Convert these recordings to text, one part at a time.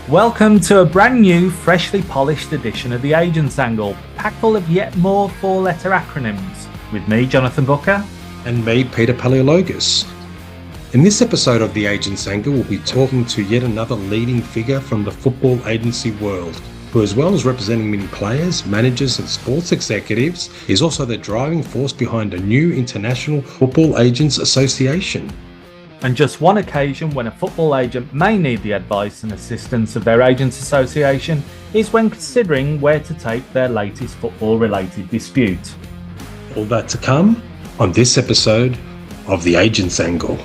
Welcome to a brand new, freshly polished edition of the Agents Angle, packed full of yet more four-letter acronyms, with me, Jonathan Booker. And me, Peter Paleologos. In this episode of the Agents Angle, we'll be talking to yet another leading figure from the football agency world, who, as well as representing many players, managers and sports executives, is also the driving force behind a new International Football Agents Association. And just one occasion when a football agent may need the advice and assistance of their agents association is when considering where to take their latest football-related dispute. All that to come on this episode of the Agents Angle.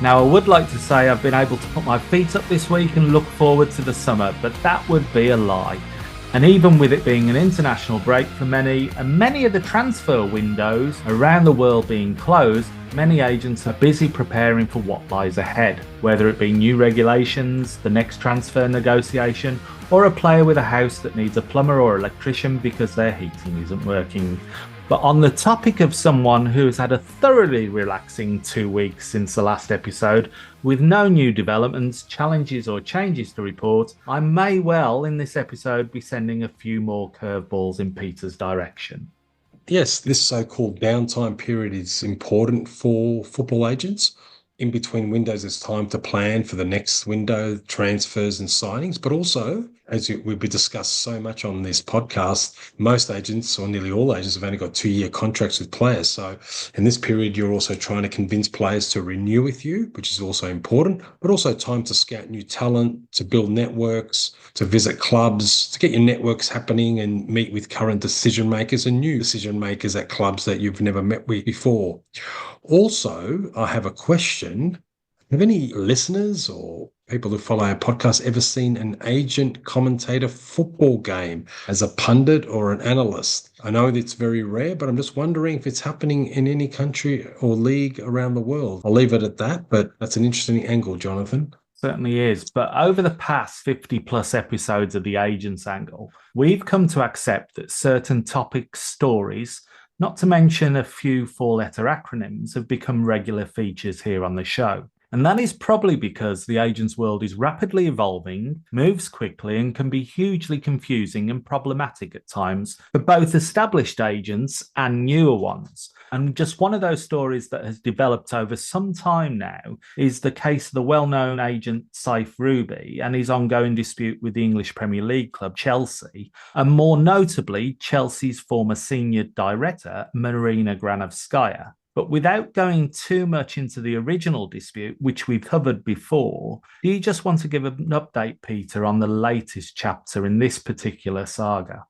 Now, I would like to say I've been able to put my feet up this week and look forward to the summer, but that would be a lie. And even with it being an international break for many, and many of the transfer windows around the world being closed, many agents are busy preparing for what lies ahead, whether it be new regulations, the next transfer negotiation, or a player with a house that needs a plumber or electrician because their heating isn't working. But on the topic of someone who has had a thoroughly relaxing 2 weeks since the last episode, with no new developments, challenges or changes to report, I may well in this episode be sending a few more curveballs in Peter's direction. Yes, this so-called downtime period is important for football agents. In between windows, it's time to plan for the next window, transfers and signings, but also, as we've discussed so much on this podcast, most agents, or nearly all agents, have only got 2-year contracts with players. So in this period, you're also trying to convince players to renew with you, which is also important, but also time to scout new talent, to build networks, to visit clubs, to get your networks happening and meet with current decision makers and new decision makers at clubs that you've never met with before. Also, I have a question. Have any listeners or people who follow our podcast ever seen an agent commentate a football game as a pundit or an analyst? I know that it's very rare, but I'm just wondering if it's happening in any country or league around the world. I'll leave it at that, but that's an interesting angle, Jonathan. Certainly is, but over the past 50 plus episodes of the Agents Angle, we've come to accept that certain topic stories, not to mention a few four-letter acronyms, have become regular features here on the show. And that is probably because the agents world is rapidly evolving, moves quickly, and can be hugely confusing and problematic at times for both established agents and newer ones. And just one of those stories that has developed over some time now is the case of the well-known agent Saif Ruby and his ongoing dispute with the English Premier League club Chelsea, and more notably Chelsea's former senior director Marina Granovskaya. But without going too much into the original dispute, which we've covered before, do you just want to give an update, Peter, on the latest chapter in this particular saga?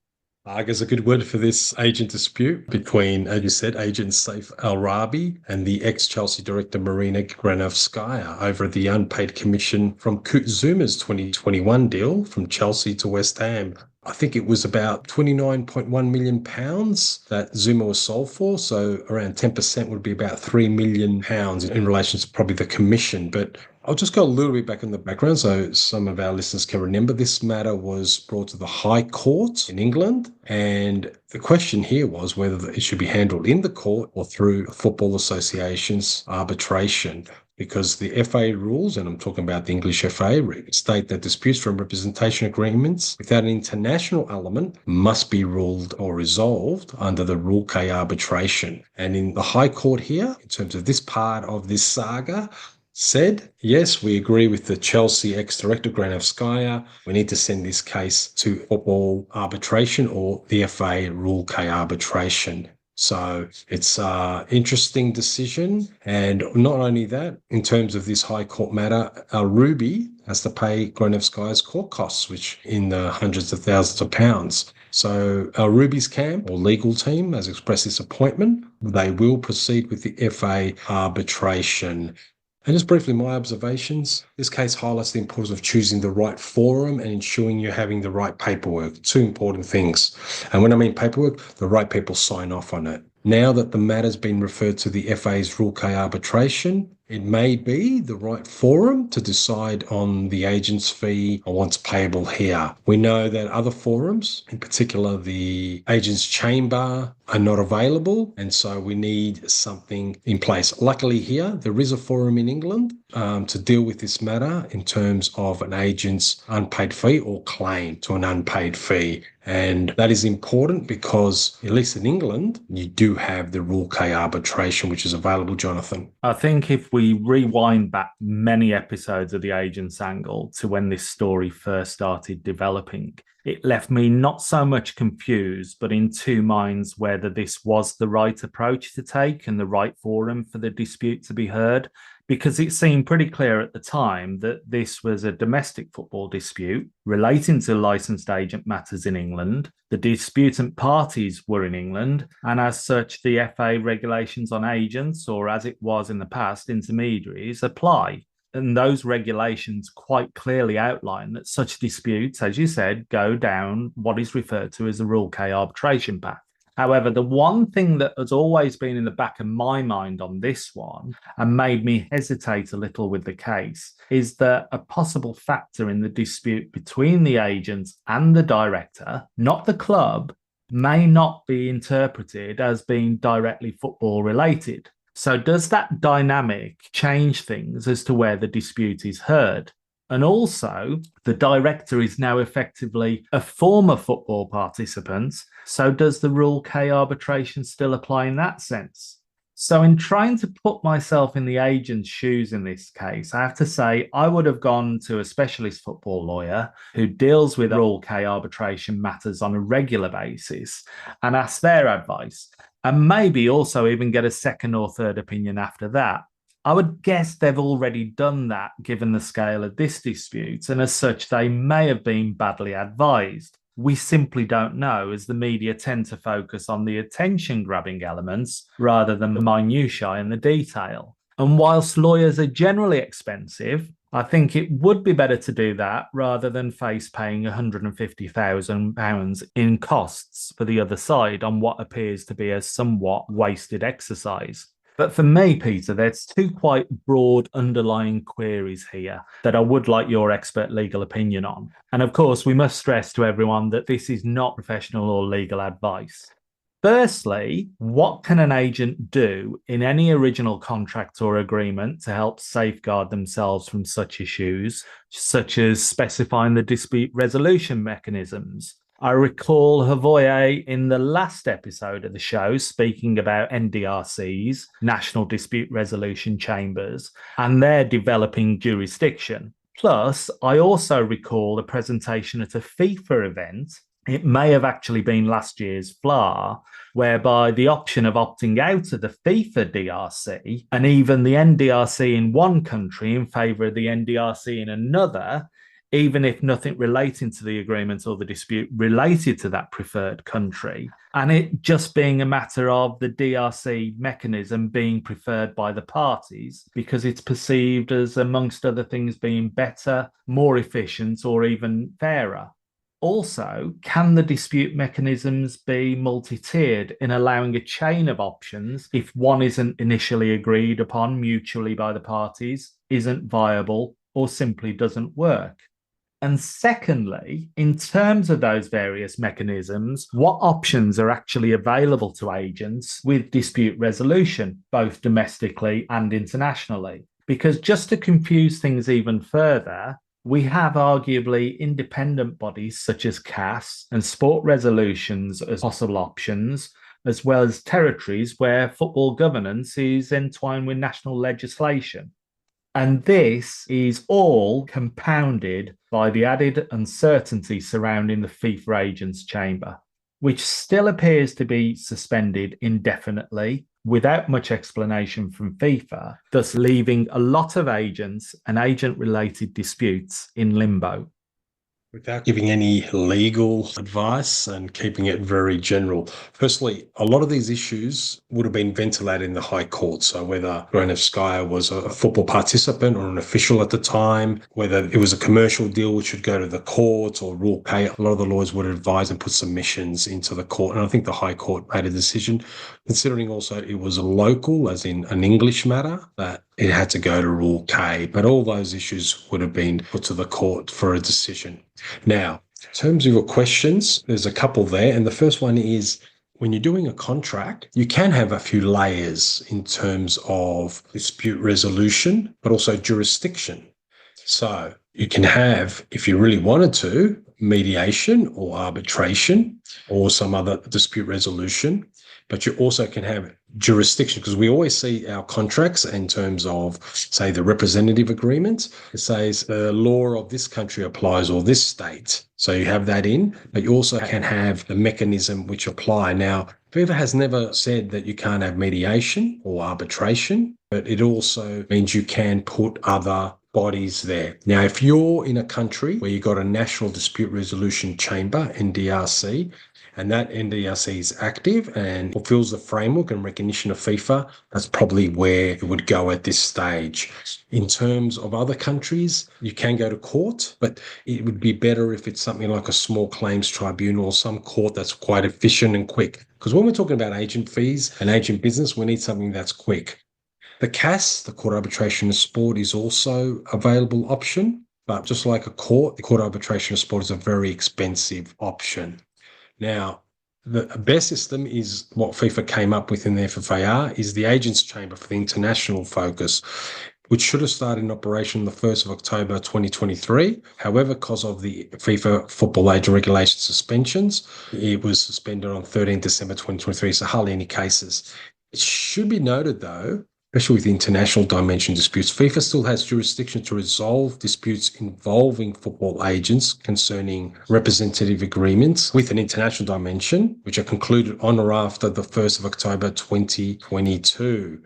Saga is a good word for this agent dispute between, as you said, agent Saif Al-Rabi and the ex-Chelsea director Marina Granovskaya over the unpaid commission from Kurt Zuma's 2021 deal from Chelsea to West Ham. I think it was about £29.1 million that Zuma was sold for. So around 10% would be about £3 million in relation to probably the commission. But I'll just go a little bit back in the background so some of our listeners can remember. This matter was brought to the High Court in England. And the question here was whether it should be handled in the court or through a football association's arbitration. Because the FA rules, and I'm talking about the English FA, state that disputes from representation agreements without an international element must be ruled or resolved under the Rule K arbitration. And in the High Court here, in terms of this part of this saga, said, yes, we agree with the Chelsea ex-director Granovskaya. We need to send this case to football arbitration or the FA Rule K arbitration. So it's an interesting decision. And not only that, in terms of this High Court matter, Ruby has to pay Granovskaya's court costs, which in the hundreds of thousands of pounds. So Ruby's camp or legal team has expressed disappointment. They will proceed with the FA arbitration. And just briefly, my observations. This case highlights the importance of choosing the right forum and ensuring you're having the right paperwork. Two important things. And when I mean paperwork, the right people sign off on it. Now that the matter's been referred to the FA's Rule K arbitration, it may be the right forum to decide on the agent's fee or what's payable here. We know that other forums, in particular the agent's chamber, are not available, and so we need something in place. Luckily here, there is a forum in England to deal with this matter in terms of an agent's unpaid fee or claim to an unpaid fee. And that is important because, at least in England, you do have the Rule K arbitration, which is available, Jonathan. I think if we rewind back many episodes of the agent's angle to when this story first started developing, it left me not so much confused, but in two minds whether this was the right approach to take and the right forum for the dispute to be heard, because it seemed pretty clear at the time that this was a domestic football dispute relating to licensed agent matters in England. The disputant parties were in England, and as such, the FA regulations on agents, or as it was in the past, intermediaries, apply. And those regulations quite clearly outline that such disputes, as you said, go down what is referred to as the Rule K arbitration path. However, the one thing that has always been in the back of my mind on this one and made me hesitate a little with the case is that a possible factor in the dispute between the agent and the director, not the club, may not be interpreted as being directly football related. So does that dynamic change things as to where the dispute is heard? And also, the director is now effectively a former football participant. So does the Rule K arbitration still apply in that sense? So in trying to put myself in the agent's shoes in this case, I have to say I would have gone to a specialist football lawyer who deals with Rule K arbitration matters on a regular basis and ask their advice, and maybe also even get a second or third opinion after that. I would guess they've already done that given the scale of this dispute, and as such, they may have been badly advised. We simply don't know, as the media tend to focus on the attention-grabbing elements rather than the minutiae and the detail. And whilst lawyers are generally expensive, I think it would be better to do that rather than face paying £150,000 in costs for the other side on what appears to be a somewhat wasted exercise. But for me, Peter, there's two quite broad underlying queries here that I would like your expert legal opinion on. And of course, we must stress to everyone that this is not professional or legal advice. Firstly, what can an agent do in any original contract or agreement to help safeguard themselves from such issues, such as specifying the dispute resolution mechanisms? I recall Havoye in the last episode of the show speaking about NDRCs, National Dispute Resolution Chambers, and their developing jurisdiction. Plus, I also recall a presentation at a FIFA event. It may have actually been last year's FLAF, whereby the option of opting out of the FIFA DRC and even the NDRC in one country in favour of the NDRC in another, even if nothing relating to the agreement or the dispute related to that preferred country, and it just being a matter of the DRC mechanism being preferred by the parties because it's perceived as, amongst other things, being better, more efficient, or even fairer. Also, can the dispute mechanisms be multi-tiered in allowing a chain of options if one isn't initially agreed upon mutually by the parties, isn't viable, or simply doesn't work? And secondly, in terms of those various mechanisms, what options are actually available to agents with dispute resolution, both domestically and internationally? Because just to confuse things even further, we have arguably independent bodies such as CAS and sport resolutions as possible options, as well as territories where football governance is entwined with national legislation. And this is all compounded by the added uncertainty surrounding the FIFA agents chamber, which still appears to be suspended indefinitely without much explanation from FIFA, thus leaving a lot of agents and agent-related disputes in limbo. Without giving any legal advice and keeping it very general. Firstly, a lot of these issues would have been ventilated in the High Court. So whether Granovskaya was a football participant or an official at the time, whether it was a commercial deal which should go to the court or Rule K, a lot of the lawyers would advise and put submissions into the court. And I think the High Court made a decision, considering also it was a local, as in an English matter, that it had to go to Rule K. But all those issues would have been put to the court for a decision. Now, in terms of your questions, there's a couple there. And the first one is, when you're doing a contract, you can have a few layers in terms of dispute resolution, but also jurisdiction. So you can have, if you really wanted to, mediation or arbitration or some other dispute resolution, but you also can have jurisdiction, because we always see our contracts in terms of, say, the representative agreement. It says the law of this country applies or this state. So you have that in, but you also can have the mechanism which apply. Now, FIFA has never said that you can't have mediation or arbitration, but it also means you can put other bodies there. Now, if you're in a country where you've got a National Dispute Resolution Chamber, NDRC, and that NDRC is active and fulfills the framework and recognition of FIFA, that's probably where it would go at this stage. In terms of other countries, you can go to court, but it would be better if it's something like a small claims tribunal or some court that's quite efficient and quick. Because when we're talking about agent fees and agent business, we need something that's quick. The CAS, the Court Arbitration of Sport, is also a available option, but just like a court, the Court Arbitration of Sport is a very expensive option. Now, the best system is what FIFA came up with in the FFAR, is the Agents Chamber for the international focus, which should have started in operation the 1st of October 2023. However, because of the FIFA Football Age Regulation suspensions, it was suspended on 13 December 2023, so hardly any cases. It should be noted, though, especially with international dimension disputes, FIFA still has jurisdiction to resolve disputes involving football agents concerning representative agreements with an international dimension, which are concluded on or after the 1st of October 2022.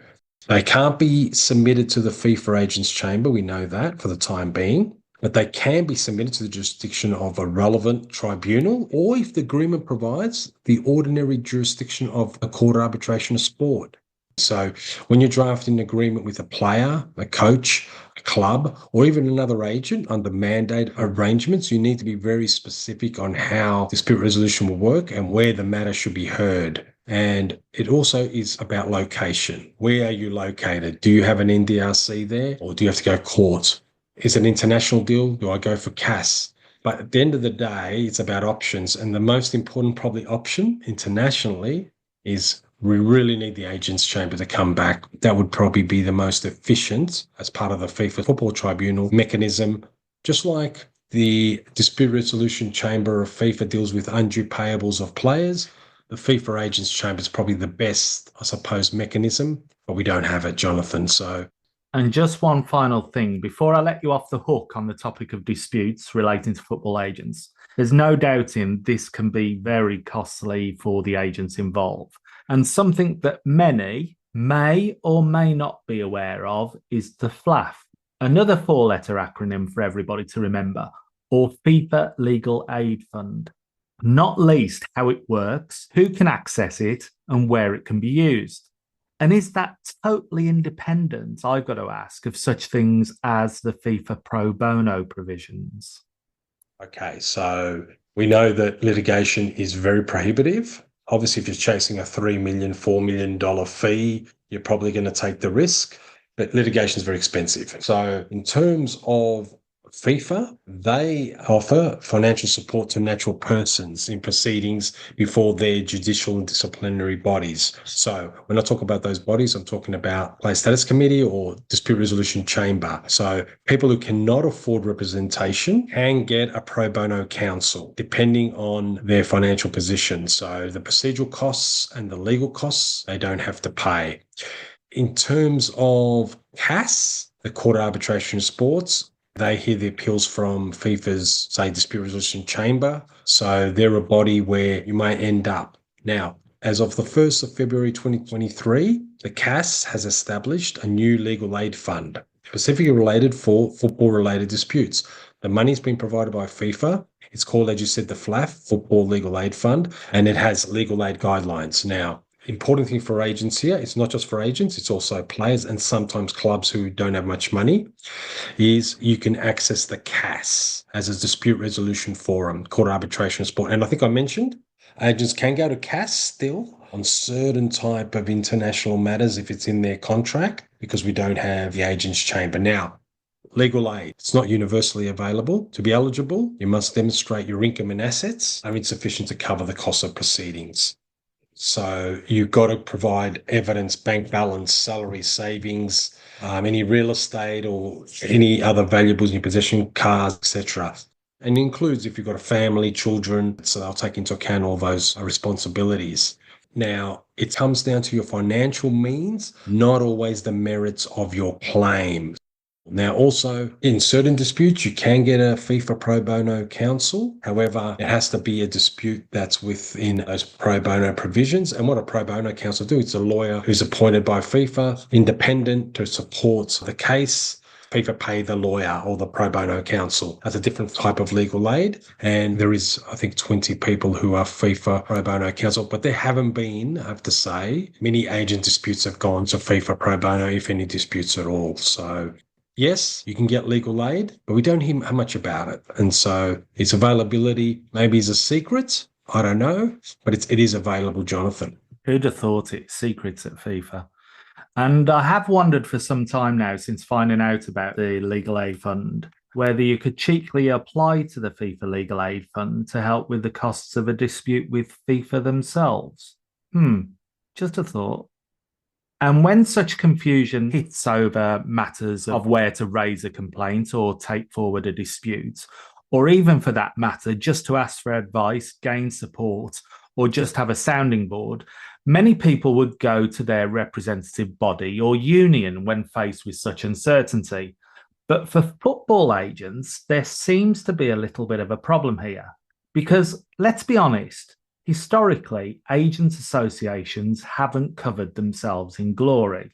They can't be submitted to the FIFA Agents Chamber, we know that for the time being, but they can be submitted to the jurisdiction of a relevant tribunal, or if the agreement provides, the ordinary jurisdiction of a Court Arbitration of Sport. So when you're drafting an agreement with a player, a coach, a club, or even another agent under mandate arrangements, you need to be very specific on how dispute resolution will work and where the matter should be heard. And it also is about location. Where are you located? Do you have an NDRC there, or do you have to go court? Is it an international deal? Do I go for CAS? But at the end of the day, it's about options. And the most important probably option internationally is we really need the Agents Chamber to come back. That would probably be the most efficient as part of the FIFA Football Tribunal mechanism. Just like the Dispute Resolution Chamber of FIFA deals with undue payables of players, the FIFA Agents Chamber is probably the best, I suppose, mechanism, but we don't have it, Jonathan. And just one final thing, before I let you off the hook on the topic of disputes relating to football agents, there's no doubting this can be very costly for the agents involved. And something that many may or may not be aware of is the FLAF, another four-letter acronym for everybody to remember, or FIFA Legal Aid Fund. Not least how it works, who can access it, and where it can be used. And is that totally independent, I've got to ask, of such things as the FIFA Pro-Bono provisions? Okay, so we know that litigation is very prohibitive. Obviously, if you're chasing a $3 million, $4 million fee, you're probably going to take the risk, but litigation is very expensive. So in terms of FIFA, they offer financial support to natural persons in proceedings before their judicial and disciplinary bodies. So when I talk about those bodies, I'm talking about Player Status Committee or Dispute Resolution Chamber. So people who cannot afford representation can get a pro bono counsel, depending on their financial position. So the procedural costs and the legal costs, they don't have to pay. In terms of CAS, the Court of Arbitration of Sports, they hear the appeals from FIFA's, say, Dispute Resolution Chamber. So they're a body where you might end up. Now, as of the 1st of February 2023, the CAS has established a new legal aid fund, specifically related for football-related disputes. The money's been provided by FIFA. It's called, as you said, the FLAF, Football Legal Aid Fund, and it has legal aid guidelines. Now, important thing for agents here, it's not just for agents, it's also players and sometimes clubs who don't have much money, is you can access the CAS as a dispute resolution forum, Court of Arbitration of Sport. And I think I mentioned Agents can go to CAS still on certain type of international matters if it's in their contract, because we don't have the agents chamber. Now, legal aid, it's not universally available. To be eligible, you must demonstrate your income and assets are insufficient to cover the cost of proceedings. So you've got to provide evidence, bank balance, salary, savings, any real estate or any other valuables in your possession, cars, etc. And it includes if you've got a family, children, so they'll take into account all those responsibilities. Now, it comes down to your financial means, not always the merits of your claim. Now, also, in certain disputes, you can get a FIFA pro bono counsel. However, it has to be a dispute that's within those pro bono provisions. And what a pro bono counsel do, it's a lawyer who's appointed by FIFA, independent, to support the case. FIFA pay the lawyer or the pro bono counsel. That's a different type of legal aid. And there is, I think, 20 people who are FIFA pro bono counsel, but there haven't been, I have to say, many agent disputes have gone to FIFA pro bono, if any disputes at all. So yes, you can get legal aid, but we don't hear much about it. And so its availability maybe is a secret. I don't know, but it is available, Jonathan. Who'd have thought it? Secrets at FIFA. And I have wondered for some time now, since finding out about the Legal Aid Fund, whether you could cheekily apply to the FIFA Legal Aid Fund to help with the costs of a dispute with FIFA themselves. Just a thought. And when such confusion hits over matters of where to raise a complaint or take forward a dispute, or even for that matter, just to ask for advice, gain support, or just have a sounding board, many people would go to their representative body or union when faced with such uncertainty. But for football agents, there seems to be a little bit of a problem here. Because let's be honest, historically, agents' associations haven't covered themselves in glory.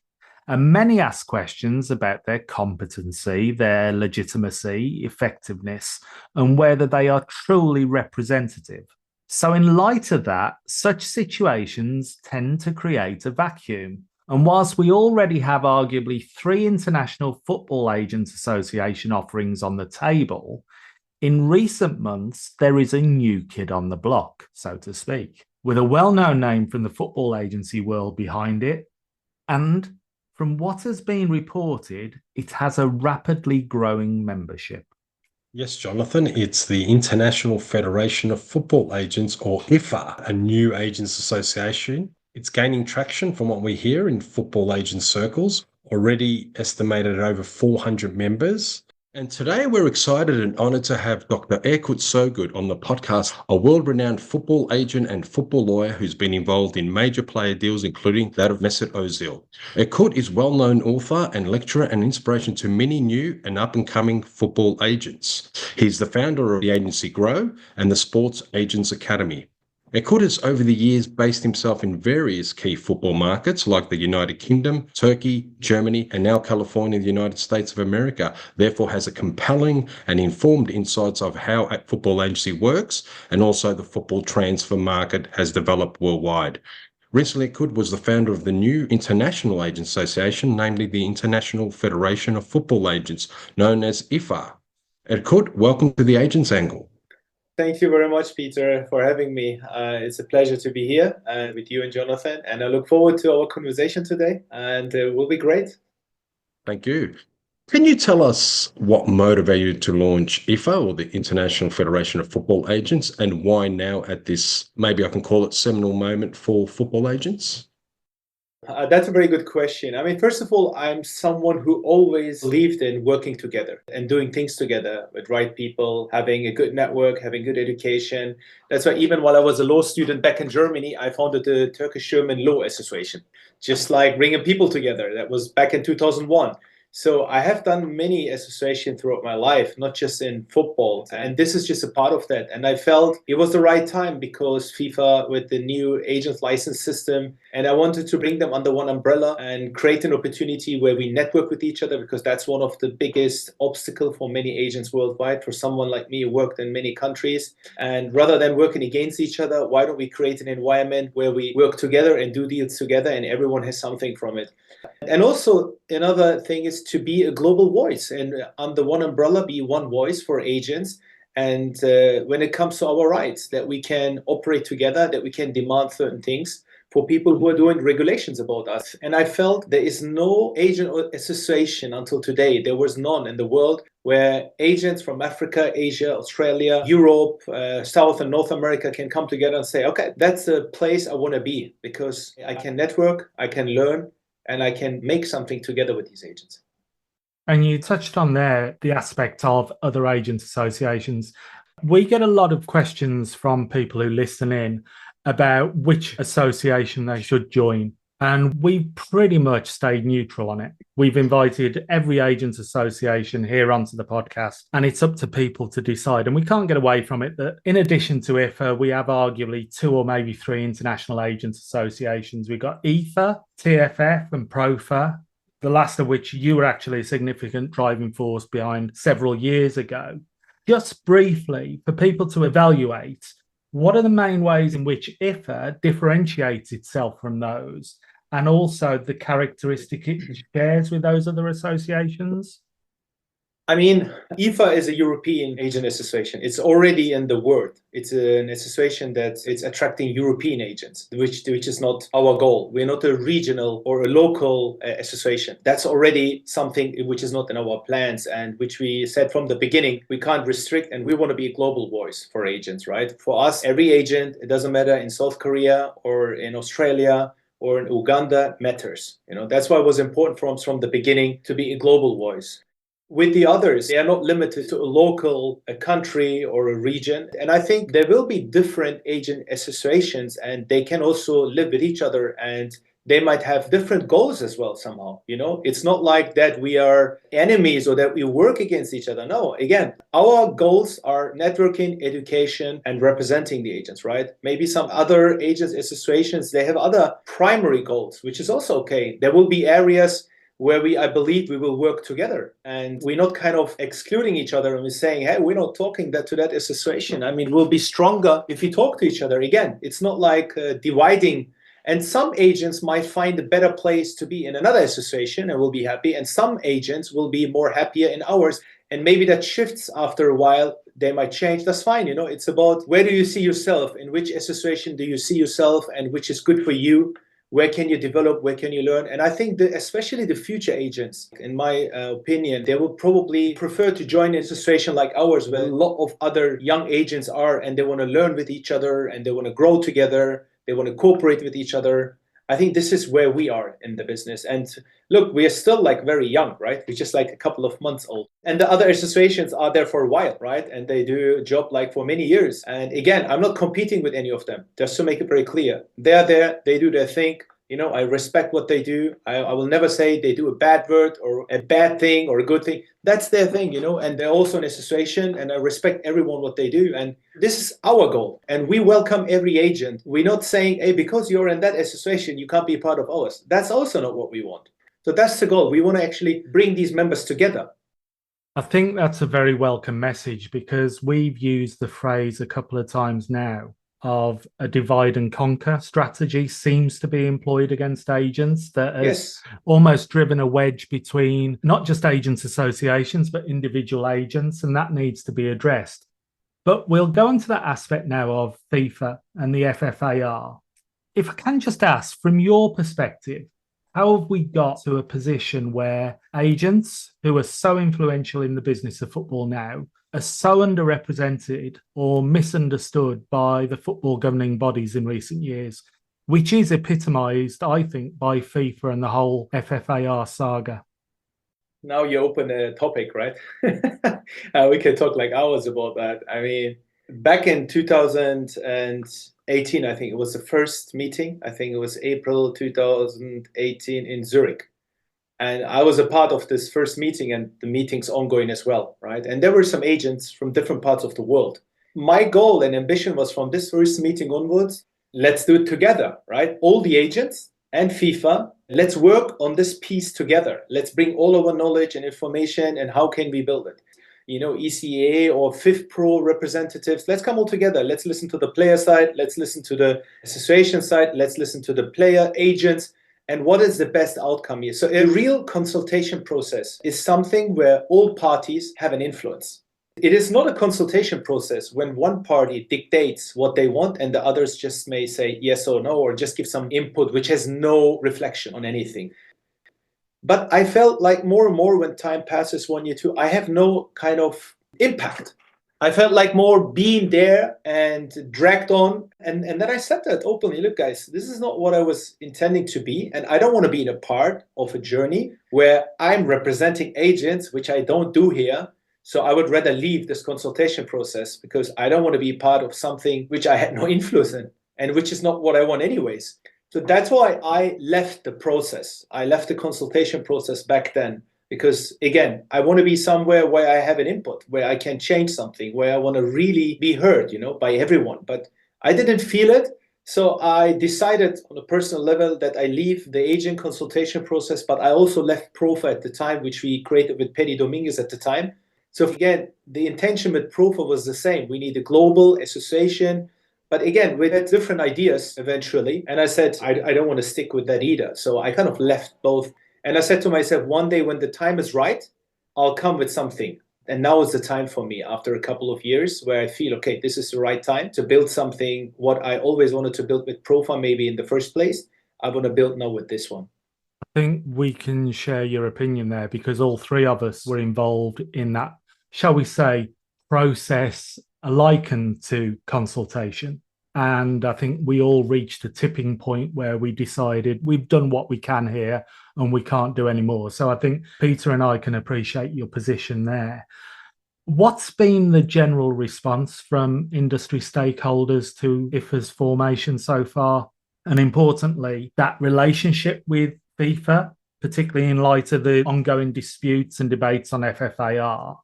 And many ask questions about their competency, their legitimacy, effectiveness, and whether they are truly representative. So in light of that, such situations tend to create a vacuum. And whilst we already have arguably 3 International Football Agents Association offerings on the table, in recent months, there is a new kid on the block, so to speak, with a well-known name from the football agency world behind it. And from what has been reported, it has a rapidly growing membership. Yes, Jonathan, it's the International Federation of Football Agents, or IFFA, a new agents association. It's gaining traction from what we hear in football agent circles, already estimated at over 400 members. And today we're excited and honoured to have Dr. Erkut Sogut on the podcast, a world-renowned football agent and football lawyer who's been involved in major player deals, including that of Mesut Ozil. Erkut is well-known author and lecturer and inspiration to many new and up-and-coming football agents. He's the founder of the agency Grow and the Sports Agents Academy. Erkut has over the years based himself in various key football markets like the United Kingdom, Turkey, Germany, and now California, the United States of America, therefore has a compelling and informed insights of how a football agency works and also the football transfer market has developed worldwide. Recently, Erkut was the founder of the new International Agents Association, namely the International Federation of Football Agents, known as IFFA. Erkut, welcome to the Agents Angle. Thank you very much, Peter, for having me. It's a pleasure to be here with you and Jonathan, and I look forward to our conversation today, and it will be great. Thank you. Can you tell us what motivated you to launch IFFA, or the International Federation of Football Agents, and why now at this, maybe I can call it, seminal moment for football agents? That's a very good question. I mean, first of all, I'm someone who always believed in working together and doing things together with right people, having a good network, having good education. That's why even while I was a law student back in Germany, I founded the Turkish-German Law Association, just like bringing people together. That was back in 2001. So I have done many associations throughout my life, not just in football. And this is just a part of that. And I felt it was the right time because FIFA with the new agent license system, and I wanted to bring them under one umbrella and create an opportunity where we network with each other, because that's one of the biggest obstacles for many agents worldwide. For someone like me who worked in many countries, and rather than working against each other, why don't we create an environment where we work together and do deals together and everyone has something from it. And also another thing is to be a global voice and under one umbrella be one voice for agents And when it comes to our rights, that we can operate together, that we can demand certain things for people who are doing regulations about us. And I felt there is no agent or association until today, there was none in the world, where agents from Africa, Asia, Australia, Europe, South and North America can come together and say, okay, that's a place I want to be, because I can network, I can learn, and I can make something together with these agents. And you touched on there the aspect of other agent associations. We get a lot of questions from people who listen in about which association they should join. And we pretty much stayed neutral on it. We've invited every agent association here onto the podcast, and it's up to people to decide. And we can't get away from it that in addition to IFFA, we have arguably 2 or maybe 3 international agents associations. We've got IFFA, TFF, and PROFA, the last of which you were actually a significant driving force behind several years ago. Just briefly, for people to evaluate, what are the main ways in which IFFA differentiates itself from those, and also the characteristic it shares with those other associations? I mean, IFFA is a European agent association. It's already in the world. It's an association that it's attracting European agents, which is not our goal. We're not a regional or a local association. That's already something which is not in our plans, and which we said from the beginning, we can't restrict, and we want to be a global voice for agents, right? For us, every agent, it doesn't matter in South Korea or in Australia or in Uganda, matters. That's why it was important for us from the beginning to be a global voice. With the others, they are not limited to a country or a region. And I think there will be different agent associations, and they can also live with each other, and they might have different goals as well somehow. It's not like that we are enemies or that we work against each other. No, again, our goals are networking, education, and representing the agents, right? Maybe some other agents associations, they have other primary goals, which is also okay. There will be areas where I believe we will work together, and we're not kind of excluding each other and we're saying, hey, we're not talking to that association. I mean, we'll be stronger if we talk to each other. Again, it's not like dividing. And some agents might find a better place to be in another association and will be happy, and some agents will be more happier in ours. And maybe that shifts after a while. They might change. That's fine. It's about where do you see yourself, in which association do you see yourself, and which is good for you. Where can you develop? Where can you learn? And I think that especially the future agents, in my opinion, they will probably prefer to join an association like ours, where a lot of other young agents are, and they want to learn with each other, and they want to grow together. They want to cooperate with each other. I think this is where we are in the business. And look, we are still very young, right? We're just a couple of months old. And the other associations are there for a while, right? And they do a job for many years. And again, I'm not competing with any of them, just to make it very clear. They're there, they do their thing. I respect what they do. I will never say they do a bad word or a bad thing or a good thing. That's their thing, and they're also an association, and I respect everyone what they do. And this is our goal. And we welcome every agent. We're not saying, hey, because you're in that association, you can't be a part of ours. That's also not what we want. So that's the goal. We want to actually bring these members together. I think that's a very welcome message, because we've used the phrase a couple of times now of a divide and conquer strategy seems to be employed against agents that has almost driven a wedge between not just agents associations, but individual agents, and that needs to be addressed. But we'll go into that aspect now of FIFA and the FFAR. If I can just ask, from your perspective, how have we got to a position where agents who are so influential in the business of football now are so underrepresented or misunderstood by the football governing bodies in recent years, which is epitomised, I think, by FIFA and the whole FFAR saga? Now you open a topic, right? We can talk hours about that. I mean, back in 2018, I think it was the first meeting. I think it was April 2018 in Zurich. And I was a part of this first meeting, and the meeting's ongoing as well, right? And there were some agents from different parts of the world. My goal and ambition was from this first meeting onwards, let's do it together, right? All the agents and FIFA, let's work on this piece together. Let's bring all our knowledge and information, and how can we build it? ECA or FIF Pro representatives, let's come all together. Let's listen to the player side. Let's listen to the association side. Let's listen to the player agents. And what is the best outcome here? So a real consultation process is something where all parties have an influence. It is not a consultation process when one party dictates what they want and the others just may say yes or no, or just give some input which has no reflection on anything. But I felt like more and more when time passes, 1 year, two, I have no kind of impact. I felt like more being there and dragged on. And then I said that openly, look, guys, this is not what I was intending to be. And I don't want to be in a part of a journey where I'm representing agents, which I don't do here. So I would rather leave this consultation process because I don't want to be part of something which I had no influence in and which is not what I want anyways. So that's why I left the process. I left the consultation process back then. Because again, I want to be somewhere where I have an input, where I can change something, where I want to really be heard, by everyone. But I didn't feel it. So I decided on a personal level that I leave the agent consultation process, but I also left PROFA at the time, which we created with Petty Dominguez at the time. So again, the intention with PROFA was the same. We need a global association. But again, we had different ideas eventually. And I said, I don't want to stick with that either. So I kind of left both. And I said to myself, one day when the time is right, I'll come with something. And now is the time for me after a couple of years where I feel, okay, this is the right time to build something, what I always wanted to build with PROFA maybe in the first place. I want to build now with this one. I think we can share your opinion there because all three of us were involved in that, shall we say, process likened to consultation. And I think we all reached a tipping point where we decided we've done what we can here and we can't do any more. So I think Peter and I can appreciate your position there. What's been the general response from industry stakeholders to IFFA's formation so far? And importantly, that relationship with FIFA, particularly in light of the ongoing disputes and debates on FFAR.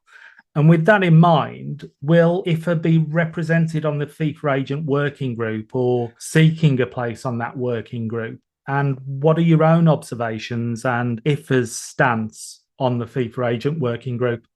And with that in mind, will IFFA be represented on the FIFA agent working group or seeking a place on that working group? And what are your own observations and IFFA's stance on the FIFA agent working group?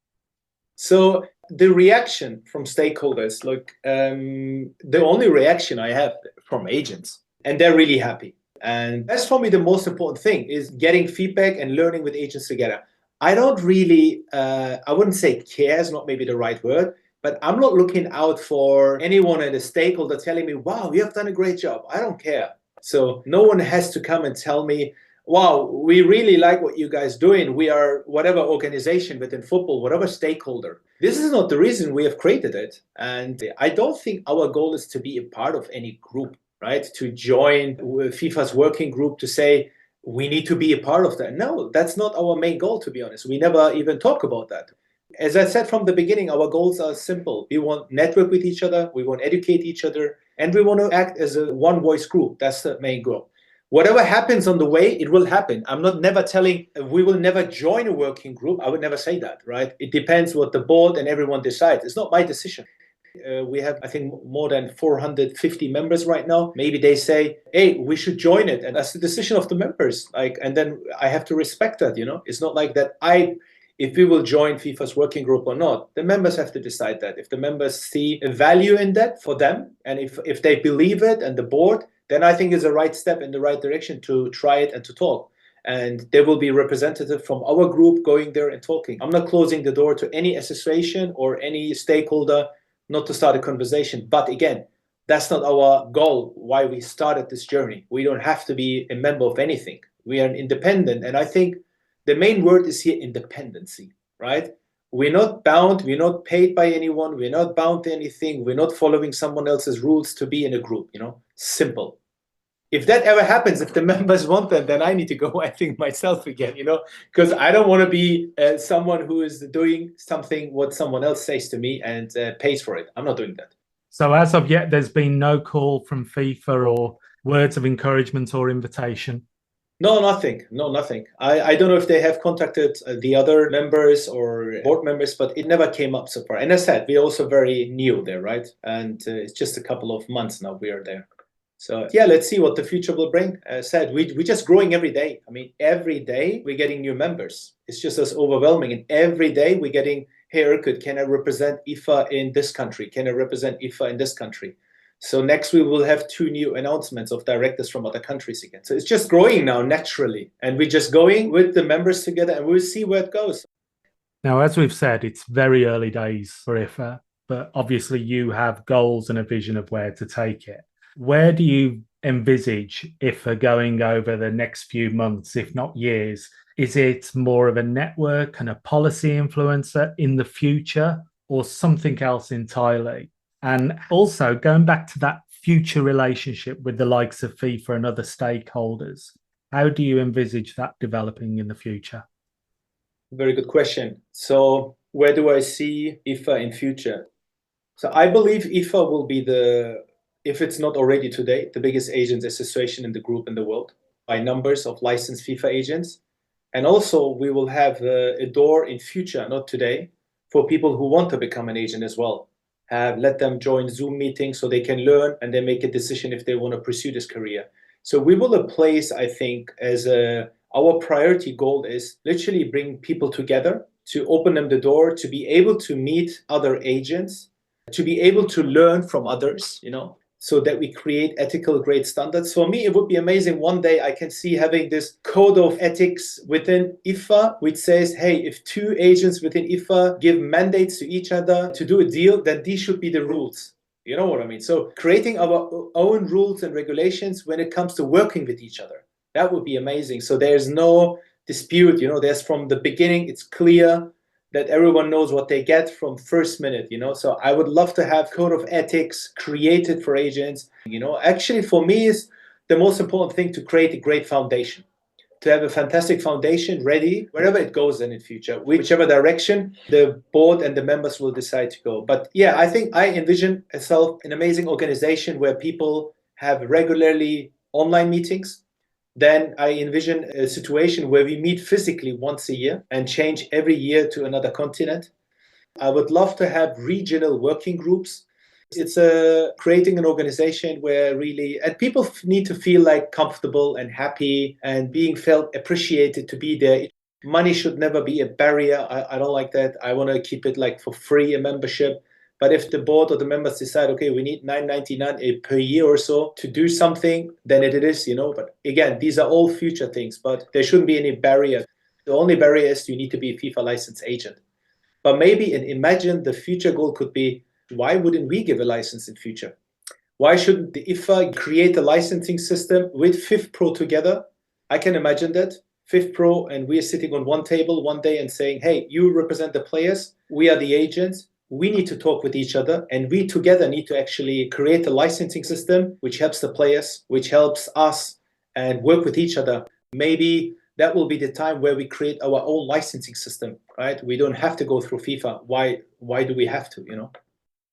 So the reaction from stakeholders, look, the only reaction I have from agents, and they're really happy. And that's for me the most important thing is getting feedback and learning with agents together. I don't really, I wouldn't say care is not maybe the right word, but I'm not looking out for anyone at a stakeholder telling me, wow, you have done a great job. I don't care. So no one has to come and tell me, wow, we really like what you guys doing. We are whatever organization within football, whatever stakeholder. This is not the reason we have created it. And I don't think our goal is to be a part of any group, right? To join FIFA's working group to say, we need to be a part of that. No, that's not our main goal, to be honest. We never even talk about that. As I said from the beginning, our goals are simple. We want to network with each other, we want to educate each other, and we want to act as a one-voice group. That's the main goal. Whatever happens on the way, it will happen. I'm not never telling we will never join a working group. I would never say that, right? It depends what the board and everyone decides. It's not my decision. We have, I think, more than 450 members right now. Maybe they say, hey, we should join it. And that's the decision of the members. And then I have to respect that, It's not like that if we will join FIFA's working group or not, the members have to decide that. If the members see a value in that for them, and if they believe it and the board, then I think it's a right step in the right direction to try it and to talk. And there will be representatives from our group going there and talking. I'm not closing the door to any association or any stakeholder not to start a conversation. But again, that's not our goal, why we started this journey. We don't have to be a member of anything. We are independent. And I think the main word is here independency, right? We're not bound. We're not paid by anyone. We're not bound to anything. We're not following someone else's rules to be in a group, Simple. If that ever happens, if the members want that, then I need to go, I think, myself again, because I don't want to be someone who is doing something what someone else says to me and pays for it. I'm not doing that. So as of yet, there's been no call from FIFA or words of encouragement or invitation? No, nothing. No, nothing. I don't know if they have contacted the other members or board members, but it never came up so far. And as I said, we're also very new there, right? And it's just a couple of months now we are there. So yeah, let's see what the future will bring. As I said, we're just growing every day. I mean, every day we're getting new members. It's just as overwhelming. And every day we're getting, hey, Erkut, can I represent IFFA in this country? Can I represent IFFA in this country? So next we will have 2 new announcements of directors from other countries again. So it's just growing now naturally. And we're just going with the members together and we'll see where it goes. Now, as we've said, it's very early days for IFFA, but obviously you have goals and a vision of where to take it. Where do you envisage IFFA going over the next few months, if not years? Is it more of a network and a policy influencer in the future, or something else entirely? And also going back to that future relationship with the likes of FIFA and other stakeholders, how do you envisage that developing in the future? Very good question. So where do I see IFFA in future? So I believe IFFA will be if it's not already today, the biggest agents association in the group in the world by numbers of licensed FIFA agents. And also we will have a door in future, not today, for people who want to become an agent as well. Let them join Zoom meetings so they can learn and then make a decision if they want to pursue this career. So we will place, I think, our priority goal is literally bring people together, to open them the door, to be able to meet other agents, to be able to learn from others, so that we create ethical great standards. For me, it would be amazing one day I can see having this code of ethics within IFFA, which says, hey, if two agents within IFFA give mandates to each other to do a deal, then these should be the rules. You know what I mean? So creating our own rules and regulations when it comes to working with each other. That would be amazing. So there's no dispute, there's from the beginning, it's clear that everyone knows what they get from first minute, So I would love to have code of ethics created for agents. Actually for me is the most important thing to create a great foundation, to have a fantastic foundation ready wherever it goes in the future, whichever direction the board and the members will decide to go. But yeah, I think I envision myself an amazing organization where people have regularly online meetings. Then I envision a situation where we meet physically once a year and change every year to another continent. I would love to have regional working groups. It's creating an organization where and people need to feel like comfortable and happy and being felt appreciated to be there. Money should never be a barrier. I don't like that. I want to keep it like for free, a membership. But if the board or the members decide, okay, we need $9.99 per year or so to do something, then it is, But again, these are all future things, but there shouldn't be any barrier. The only barrier is you need to be a FIFA licensed agent. But maybe imagine the future goal could be, why wouldn't we give a license in future? Why shouldn't the IFFA create a licensing system with FIFPro together? I can imagine that. FIFPro and we're sitting on one table one day and saying, hey, you represent the players, we are the agents. We need to talk with each other, and we together need to actually create a licensing system which helps the players, which helps us, and work with each other. Maybe that will be the time where we create our own licensing system, right? We don't have to go through FIFA. Why do we have to,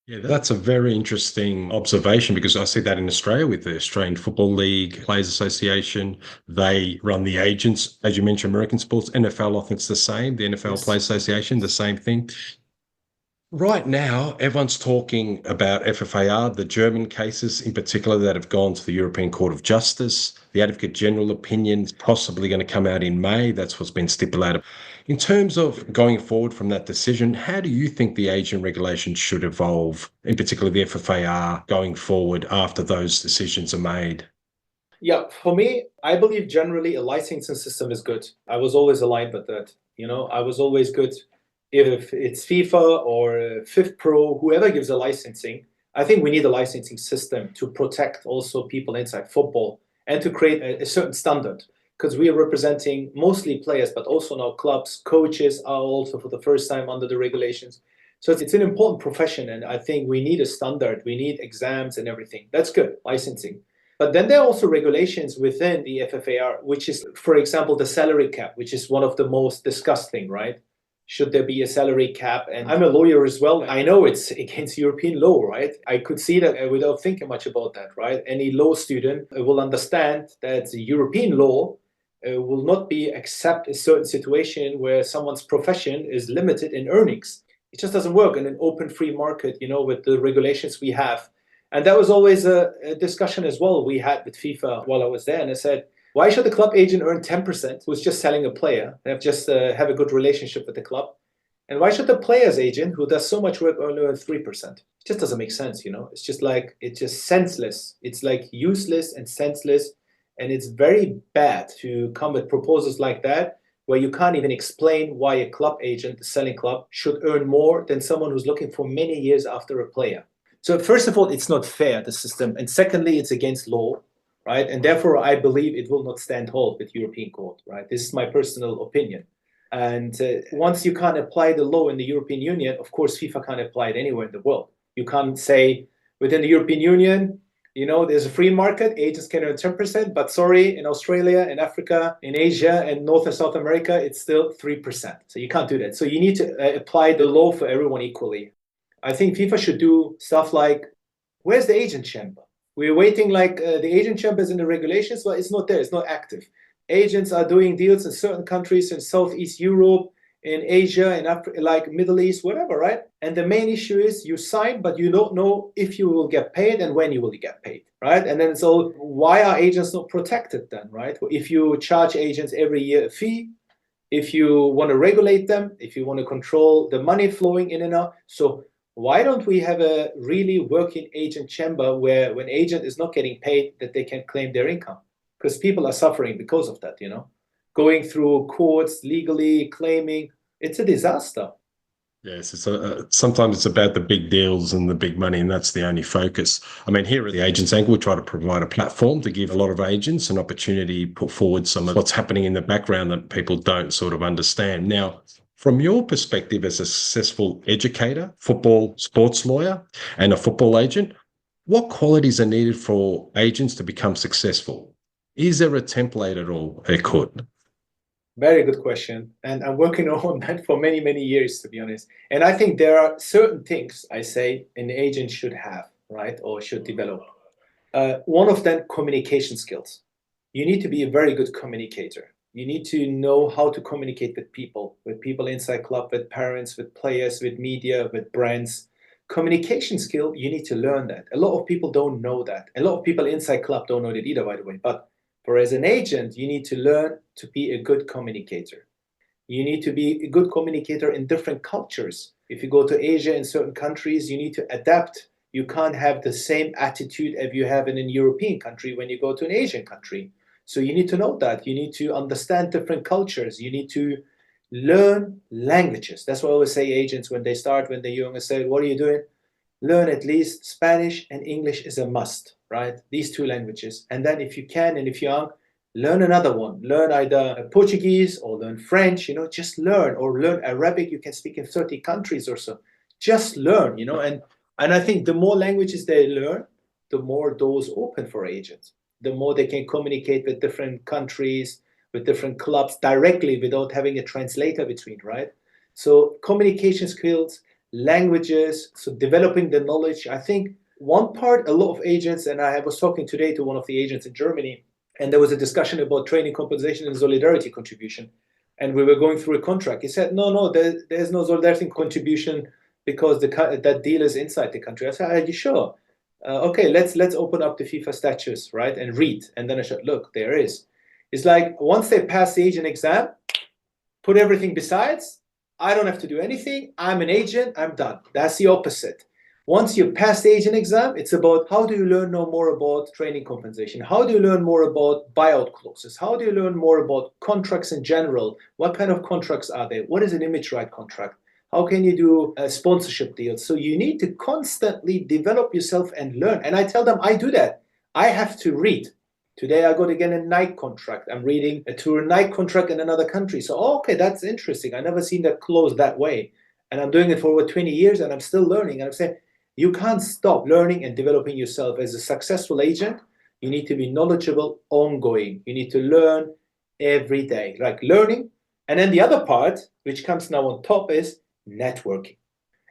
Yeah, that's a very interesting observation, because I see that in Australia with the Australian Football League, Players Association. They run the agents, as you mentioned, American sports. NFL, I think it's the same. The NFL Yes. Players Association, the same thing. Right now, everyone's talking about FFAR, the German cases in particular that have gone to the European Court of Justice. The Advocate General opinion is possibly going to come out in May. That's what's been stipulated. In terms of going forward from that decision, how do you think the agent regulation should evolve, in particular the FFAR, going forward after those decisions are made? Yeah, for me, I believe generally a licensing system is good. I was always aligned with that. I was always good. If it's FIFA or FIFPro, whoever gives a licensing, I think we need a licensing system to protect also people inside football and to create a certain standard, because we are representing mostly players, but also now clubs, coaches are also for the first time under the regulations. So it's an important profession, and I think we need a standard. We need exams and everything. That's good, licensing. But then there are also regulations within the FFAR, which is, for example, the salary cap, which is one of the most discussed things, right? Should there be a salary cap? And I'm a lawyer as well. I know it's against European law, right? I could see that without thinking much about that, right? Any law student will understand that the European law will not accept a certain situation where someone's profession is limited in earnings. It just doesn't work in an open free market, with the regulations we have. And that was always a discussion as well we had with FIFA while I was there. And I said, why should the club agent earn 10% who's just selling a player and have a good relationship with the club? And why should the player's agent who does so much work only earn 3%? It just doesn't make sense, It's just senseless. It's like useless and senseless. And it's very bad to come with proposals like that, where you can't even explain why a club agent, the selling club, should earn more than someone who's looking for many years after a player. So first of all, it's not fair, the system. And secondly, it's against law, right? And therefore, I believe it will not stand hold with European court, right? This is my personal opinion. And once you can't apply the law in the European Union, of course, FIFA can't apply it anywhere in the world. You can't say within the European Union, you know, there's a free market, agents can earn 10%, but sorry, in Australia, in Africa, in Asia, and North and South America, it's still 3%. So you can't do that. So you need to apply the law for everyone equally. I think FIFA should do stuff like, where's the agent chamber? We're waiting like the agent chamber is in the regulations, but it's not there, it's not active. Agents are doing deals in certain countries in Southeast Europe, in Asia, in Africa, like Middle East, whatever, right? And the main issue is you sign, but you don't know if you will get paid and when you will get paid, right? And then so why are agents not protected then, right? If you charge agents every year a fee, if you want to regulate them, if you want to control the money flowing in and out, so why don't we have a really working agent chamber where when agent is not getting paid, that they can claim their income? Because people are suffering because of that, you know, going through courts, legally claiming, it's a disaster. Yes, sometimes it's about the big deals and the big money, and that's the only focus. I mean, here at the Agents Angle, we try to provide a platform to give a lot of agents an opportunity to put forward some of what's happening in the background that people don't sort of understand. Now, from your perspective as a successful educator, football sports lawyer, and a football agent, what qualities are needed for agents to become successful? Is there a template at all, Erkut? Very good question. And I'm working on that for many, many years, to be honest. And I think there are certain things I say an agent should have, right, or should develop. One of them, communication skills. You need to be a very good communicator. You need to know how to communicate with people inside club, with parents, with players, with media, with brands. Communication skill, you need to learn that. A lot of people don't know that. A lot of people inside club don't know that either, by the way. But for as an agent, you need to learn to be a good communicator. You need to be a good communicator in different cultures. If you go to Asia, in certain countries, you need to adapt. You can't have the same attitude as you have in a European country when you go to an Asian country. So you need to know that. You need to understand different cultures. You need to learn languages. That's what I always say agents when they start, when they're young, I say, what are you doing? Learn at least Spanish and English is a must, right? These two languages. And then if you can, and if you're young, learn another one. Learn either Portuguese or learn French, you know, just learn, or learn Arabic. You can speak in 30 countries or so. Just learn, you know, and I think the more languages they learn, the more doors open for agents. The more they can communicate with different countries, with different clubs directly without having a translator between, right? So communication skills, languages, so developing the knowledge. I think one part, a lot of agents, and I was talking today to one of the agents in Germany, and there was a discussion about training compensation and solidarity contribution. And we were going through a contract. He said, no, there's no solidarity contribution because that deal is inside the country. I said, are you sure? Okay, let's open up the FIFA statutes, right, and read. And then I said, look, there is. It's like once they pass the agent exam, put everything besides, I don't have to do anything. I'm an agent, I'm done. That's the opposite. Once you pass the agent exam, it's about how do you learn more about training compensation? How do you learn more about buyout clauses? How do you learn more about contracts in general? What kind of contracts are there? What is an image right contract? How can you do a sponsorship deals? So you need to constantly develop yourself and learn. And I tell them, I do that. I have to read. Today I got again a Nike contract. I'm reading to a Nike contract in another country. So, okay, that's interesting. I've never seen that closed that way. And I'm doing it for over 20 years and I'm still learning. And I'm saying, you can't stop learning and developing yourself. As a successful agent, you need to be knowledgeable ongoing. You need to learn every day, like learning. And then the other part, which comes now on top, is networking.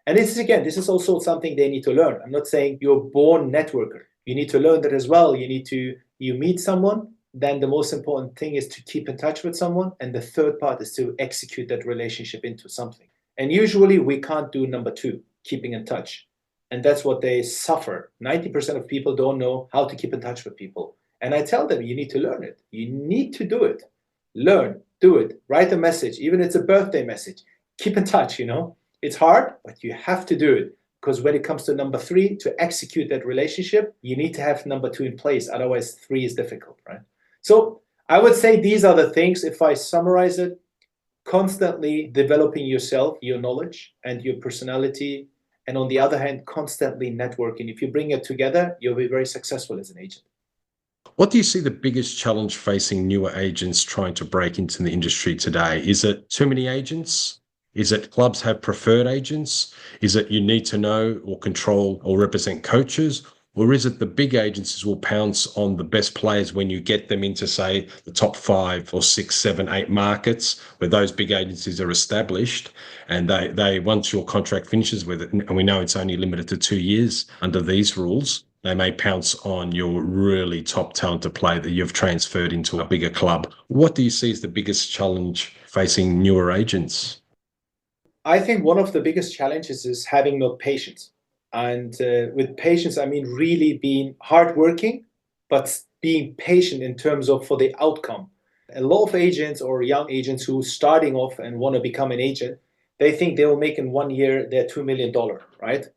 And this is also something they need to learn. I'm not saying you're a born networker. You need to learn that as well. You meet someone, then the most important thing is to keep in touch with someone. And the third part is to execute that relationship into something. And usually we can't do number two, keeping in touch. And that's what they suffer. 90% of people don't know how to keep in touch with people. And I tell them, you need to learn it. You need to do it. Learn, do it, write a message, even if it's a birthday message. Keep in touch, you know. It's hard, but you have to do it. Because when it comes to number three, to execute that relationship, you need to have number two in place. Otherwise, three is difficult, right? So I would say these are the things, if I summarize it, constantly developing yourself, your knowledge and your personality. And on the other hand, constantly networking. If you bring it together, you'll be very successful as an agent. What do you see the biggest challenge facing newer agents trying to break into the industry today? Is it too many agents? Is it clubs have preferred agents? Is it you need to know or control or represent coaches? Or is it the big agencies will pounce on the best players when you get them into, say, the top 5 or 6, 7, 8 markets where those big agencies are established, and they once your contract finishes with it, and we know it's only limited to 2 years under these rules, they may pounce on your really top talented player that you've transferred into a bigger club. What do you see as the biggest challenge facing newer agents? I think one of the biggest challenges is having no patience. And with patience, I mean really being hardworking, but being patient in terms of for the outcome. A lot of agents or young agents who are starting off and want to become an agent, they think they will make in 1 year their $2 million, right?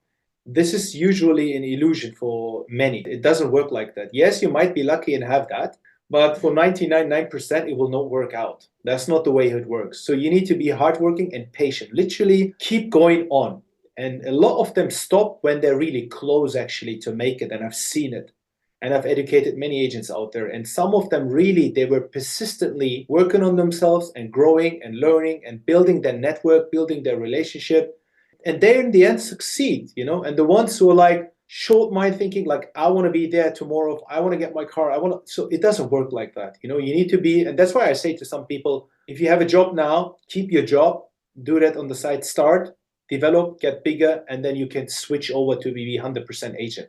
This is usually an illusion for many. It doesn't work like that. Yes, you might be lucky and have that, but for 99.9%, it will not work out. That's not the way it works. So you need to be hardworking and patient. Literally keep going on. And a lot of them stop when they're really close actually to make it. And I've seen it. And I've educated many agents out there. And some of them really, they were persistently working on themselves and growing and learning and building their network, building their relationship. And they in the end succeed, you know. And the ones who are like short mind thinking, like, I want to be there tomorrow. I want to get my car. So it doesn't work like that. You know, you need to be, and that's why I say to some people, if you have a job now, keep your job, do that on the side, start, develop, get bigger, and then you can switch over to be 100% agent.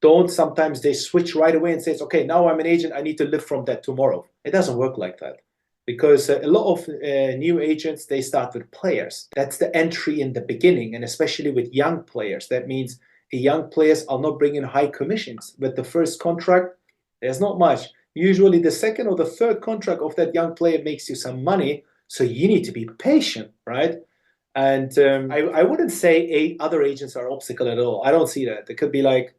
Don't sometimes they switch right away and say, okay, now I'm an agent, I need to live from that tomorrow. It doesn't work like that. Because a lot of new agents, they start with players. That's the entry in the beginning, and especially with young players. That means the young players are not bringing high commissions. With the first contract, there's not much. Usually the second or the third contract of that young player makes you some money, so you need to be patient, right? And I wouldn't say other agents are an obstacle at all. I don't see that. There could be like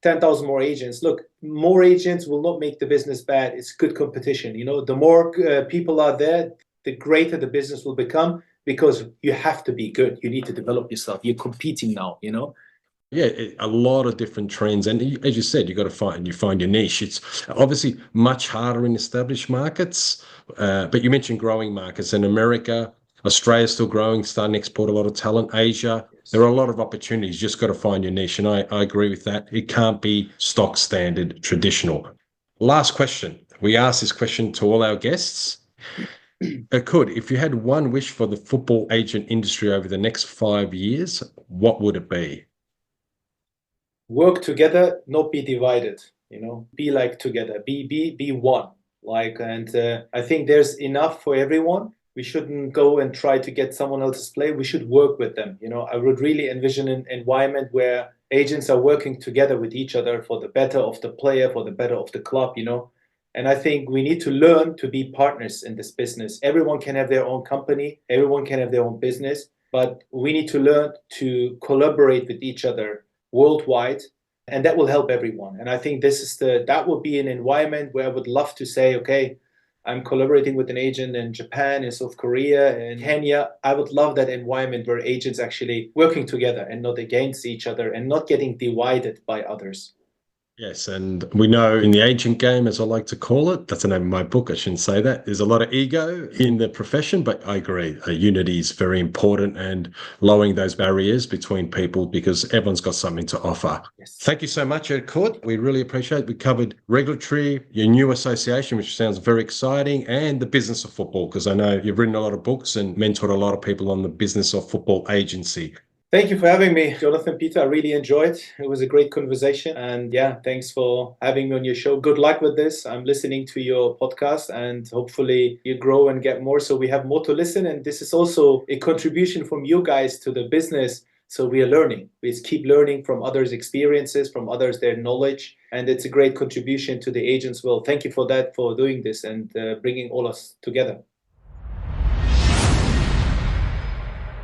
10,000 more agents. Look, more agents will not make the business bad. It's good competition. You know, the more people are there, the greater the business will become, because you have to be good. You need to develop yourself. You're competing now, you know. Yeah, a lot of different trends. And as you said, you got to find your niche. It's obviously much harder in established markets, but you mentioned growing markets in America. Australia's still growing, starting to export a lot of talent. Asia, there are a lot of opportunities. You just got to find your niche. And I agree with that. It can't be stock standard traditional. Last question. We ask this question to all our guests. Erkut, if you had one wish for the football agent industry over the next 5 years, what would it be? Work together, not be divided, you know, be like together, be one. Like, and I think there's enough for everyone. We shouldn't go and try to get someone else's play. We should work with them. You know, I would really envision an environment where agents are working together with each other for the better of the player, for the better of the club, you know. And I think we need to learn to be partners in this business. Everyone can have their own company. Everyone can have their own business. But we need to learn to collaborate with each other worldwide. And that will help everyone. And I think that would be an environment where I would love to say, okay, I'm collaborating with an agent in Japan, in South Korea, in Kenya. I would love that environment where agents actually working together and not against each other and not getting divided by others. Yes, and we know in the agent game, as I like to call it, that's the name of my book, I shouldn't say that, there's a lot of ego in the profession, but I agree, unity is very important, and lowering those barriers between people, because everyone's got something to offer. Yes. Thank you so much, Erkut. We really appreciate it. We covered regulatory, your new association, which sounds very exciting, and the business of football, because I know you've written a lot of books and mentored a lot of people on the business of football agency. Thank you for having me, Jonathan, Peter. I really enjoyed it. It was a great conversation. And yeah, thanks for having me on your show. Good luck with this. I'm listening to your podcast and hopefully you grow and get more. So we have more to listen. And this is also a contribution from you guys to the business. So we are learning. We just keep learning from others' experiences, from others, their knowledge. And it's a great contribution to the agents. Well, thank you for that, for doing this and bringing all us together.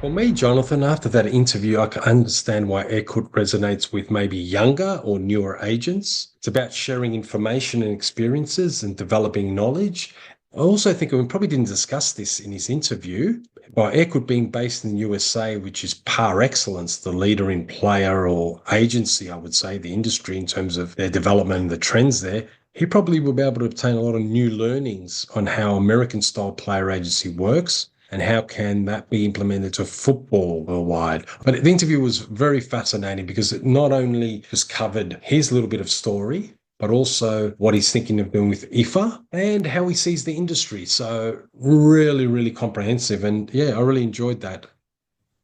For me, Jonathan, after that interview, I can understand why Erkut resonates with maybe younger or newer agents. It's about sharing information and experiences and developing knowledge. I also think, and we probably didn't discuss this in his interview, by Erkut being based in the USA, which is par excellence, the leader in player or agency, I would say, the industry in terms of their development and the trends there, he probably will be able to obtain a lot of new learnings on how American-style player agency works and how can that be implemented to football worldwide. But the interview was very fascinating because it not only just covered his little bit of story, but also what he's thinking of doing with IFFA and how he sees the industry. So really, really comprehensive. And yeah, I really enjoyed that.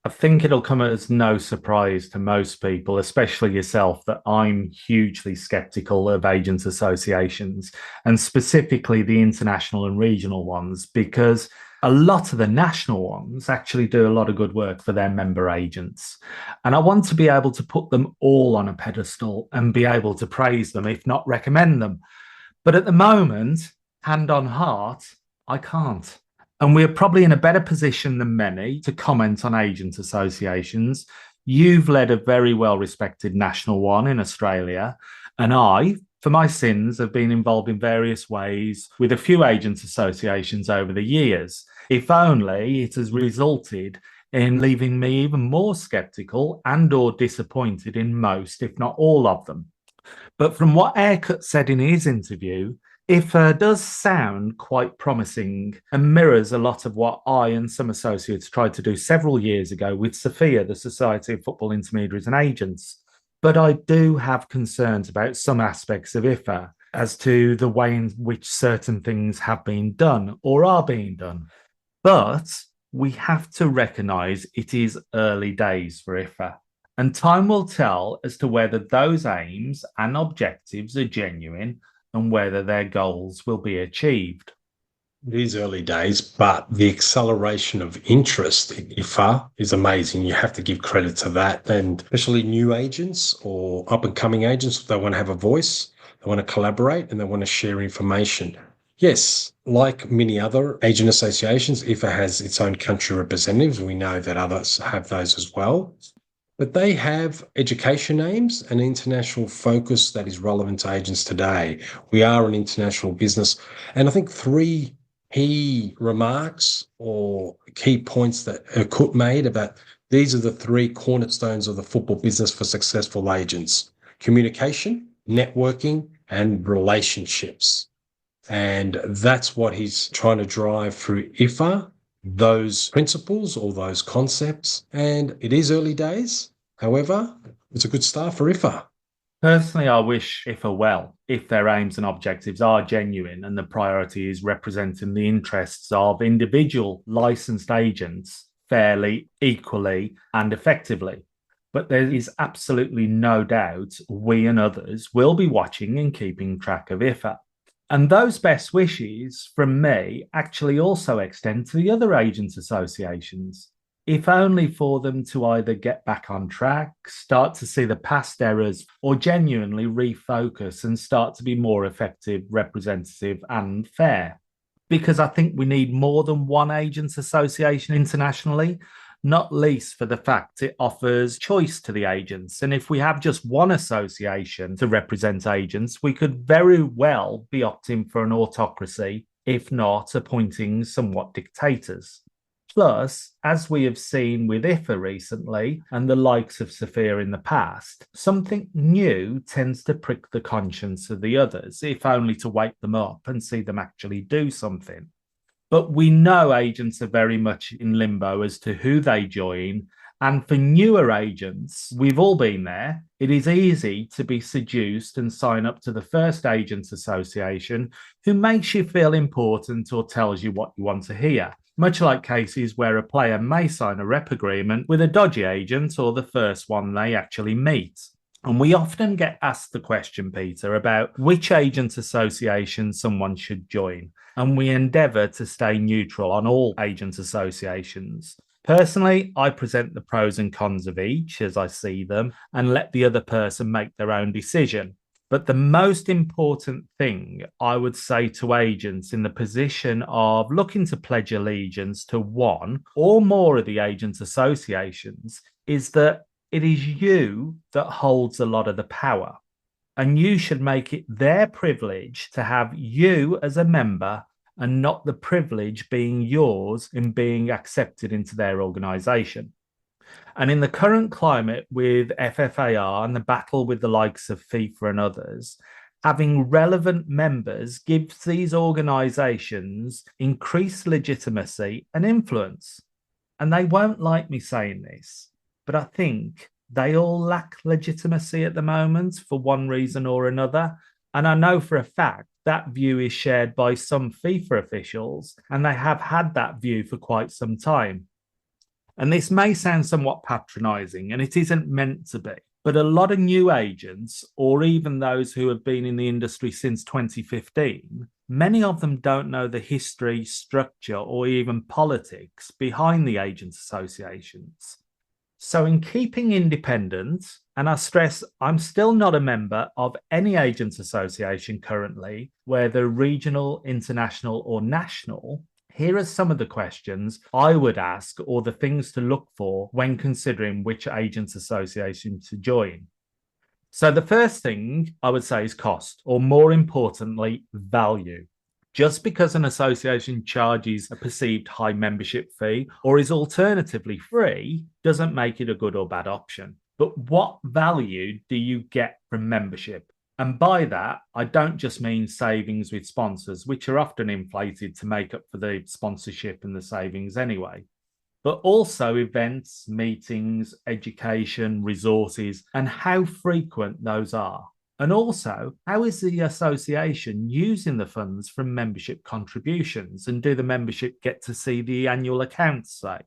I think it'll come as no surprise to most people, especially yourself, that I'm hugely skeptical of agents associations and specifically the international and regional ones, because a lot of the national ones actually do a lot of good work for their member agents. And I want to be able to put them all on a pedestal and be able to praise them, if not recommend them. But at the moment, hand on heart, I can't. And we're probably in a better position than many to comment on agent associations. You've led a very well-respected national one in Australia, and I, for my sins, have been involved in various ways with a few agent associations over the years. If only it has resulted in leaving me even more skeptical and or disappointed in most, if not all of them. But from what Erkut said in his interview, IFFA does sound quite promising and mirrors a lot of what I and some associates tried to do several years ago with SOFIA, the Society of Football Intermediaries and Agents. But I do have concerns about some aspects of IFFA as to the way in which certain things have been done or are being done. But we have to recognise it is early days for IFFA. And time will tell as to whether those aims and objectives are genuine and whether their goals will be achieved. It is early days, but the acceleration of interest in IFFA is amazing. You have to give credit to that. And especially new agents or up-and-coming agents, they want to have a voice, they want to collaborate, and they want to share information. Yes, like many other agent associations, IFFA has its own country representatives. We know that others have those as well. But they have education aims and international focus that is relevant to agents today. We are an international business. And I think three key remarks or key points that Erkut made about these are the three cornerstones of the football business for successful agents: communication, networking, and relationships. And that's what he's trying to drive through IFFA, those principles or those concepts. And it is early days. However, it's a good start for IFFA. Personally, I wish IFFA well if their aims and objectives are genuine and the priority is representing the interests of individual licensed agents fairly, equally, and effectively. But there is absolutely no doubt we and others will be watching and keeping track of IFFA. And those best wishes from me actually also extend to the other agents associations, if only for them to either get back on track, start to see the past errors, or genuinely refocus and start to be more effective, representative, and fair. Because I think we need more than one agents association internationally, not least for the fact it offers choice to the agents. And if we have just one association to represent agents, we could very well be opting for an autocracy, if not appointing somewhat dictators. Plus, as we have seen with IFFA recently and the likes of SOFIA in the past, something new tends to prick the conscience of the others, if only to wake them up and see them actually do something. But we know agents are very much in limbo as to who they join. And for newer agents, we've all been there. It is easy to be seduced and sign up to the first agents association who makes you feel important or tells you what you want to hear. Much like cases where a player may sign a rep agreement with a dodgy agent or the first one they actually meet. And we often get asked the question, Peter, about which agent association someone should join. And we endeavour to stay neutral on all agent associations. Personally, I present the pros and cons of each as I see them and let the other person make their own decision. But the most important thing I would say to agents in the position of looking to pledge allegiance to one or more of the agents associations is that it is you that holds a lot of the power. And you should make it their privilege to have you as a member and not the privilege being yours in being accepted into their organisation. And in the current climate with FFAR and the battle with the likes of FIFA and others, having relevant members gives these organisations increased legitimacy and influence. And they won't like me saying this, but I think they all lack legitimacy at the moment for one reason or another. And I know for a fact that view is shared by some FIFA officials, and they have had that view for quite some time. And this may sound somewhat patronising, and it isn't meant to be, but a lot of new agents, or even those who have been in the industry since 2015, many of them don't know the history, structure, or even politics behind the agents' associations. So in keeping independent, and I stress I'm still not a member of any agents association currently, whether regional, international, or national, here are some of the questions I would ask or the things to look for when considering which agents association to join. So the first thing I would say is cost, or more importantly, value. Just because an association charges a perceived high membership fee or is alternatively free doesn't make it a good or bad option. But what value do you get from membership? And by that, I don't just mean savings with sponsors, which are often inflated to make up for the sponsorship and the savings anyway, but also events, meetings, education, resources, and how frequent those are. And also, how is the association using the funds from membership contributions, and do the membership get to see the annual accounts say?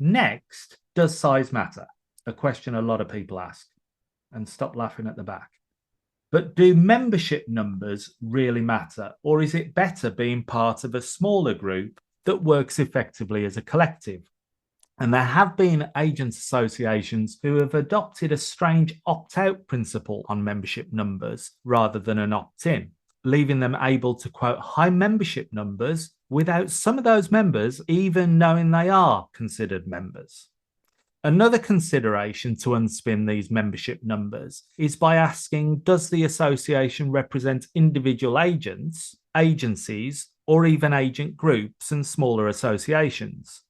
Next, does size matter? A question a lot of people ask. And stop laughing at the back. But do membership numbers really matter? Or is it better being part of a smaller group that works effectively as a collective? And there have been agents associations who have adopted a strange opt-out principle on membership numbers rather than an opt-in, leaving them able to quote high membership numbers without some of those members even knowing they are considered members. Another consideration to unspin these membership numbers is by asking, does the association represent individual agents, agencies, or even agent groups and smaller associations?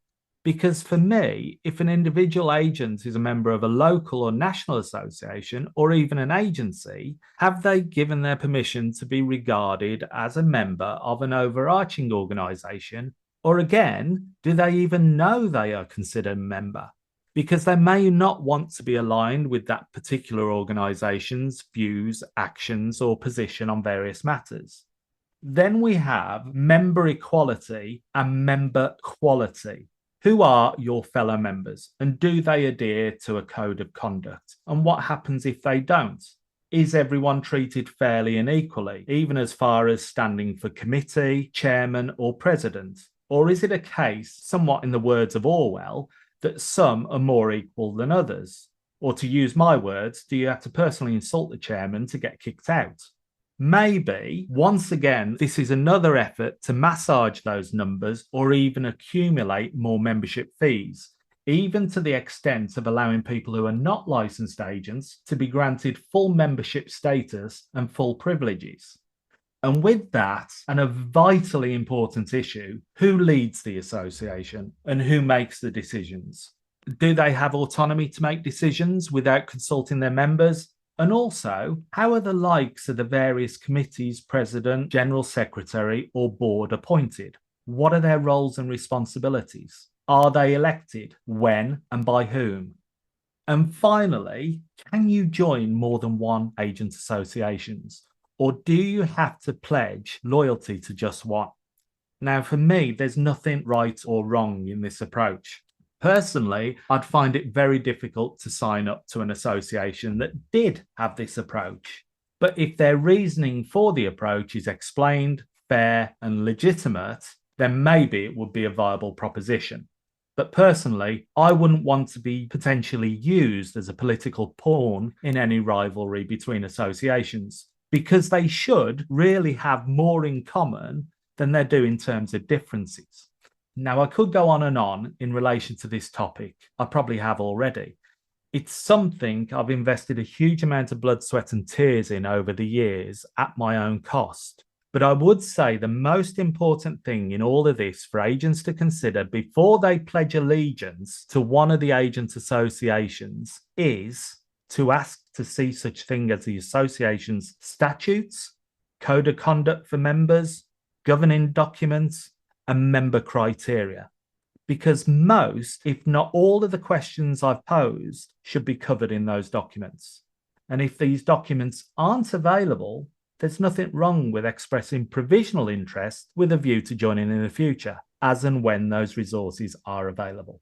Because for me, if an individual agent is a member of a local or national association, or even an agency, have they given their permission to be regarded as a member of an overarching organisation? Or again, do they even know they are considered a member? Because they may not want to be aligned with that particular organisation's views, actions, or position on various matters. Then we have member equality and member quality. Who are your fellow members, and do they adhere to a code of conduct? And what happens if they don't? Is everyone treated fairly and equally, even as far as standing for committee, chairman, or president? Or is it a case, somewhat in the words of Orwell, that some are more equal than others? Or to use my words, do you have to personally insult the chairman to get kicked out? Maybe, once again, this is another effort to massage those numbers or even accumulate more membership fees, even to the extent of allowing people who are not licensed agents to be granted full membership status and full privileges. And with that, and a vitally important issue, who leads the association and who makes the decisions? Do they have autonomy to make decisions without consulting their members? And also, how are the likes of the various committees, president, general secretary, or board appointed? What are their roles and responsibilities? Are they elected? When and by whom? And finally, can you join more than one agent associations? Or do you have to pledge loyalty to just one? Now, for me, there's nothing right or wrong in this approach. Personally, I'd find it very difficult to sign up to an association that did have this approach. But if their reasoning for the approach is explained, fair, and legitimate, then maybe it would be a viable proposition. But personally, I wouldn't want to be potentially used as a political pawn in any rivalry between associations, because they should really have more in common than they do in terms of differences. Now, I could go on and on in relation to this topic. I probably have already. It's something I've invested a huge amount of blood, sweat, and tears in over the years at my own cost. But I would say the most important thing in all of this for agents to consider before they pledge allegiance to one of the agent associations is to ask to see such thing as the association's statutes, code of conduct for members, governing documents, and member criteria. Because most, if not all of the questions I've posed should be covered in those documents. And if these documents aren't available, there's nothing wrong with expressing provisional interest with a view to joining in the future, as and when those resources are available.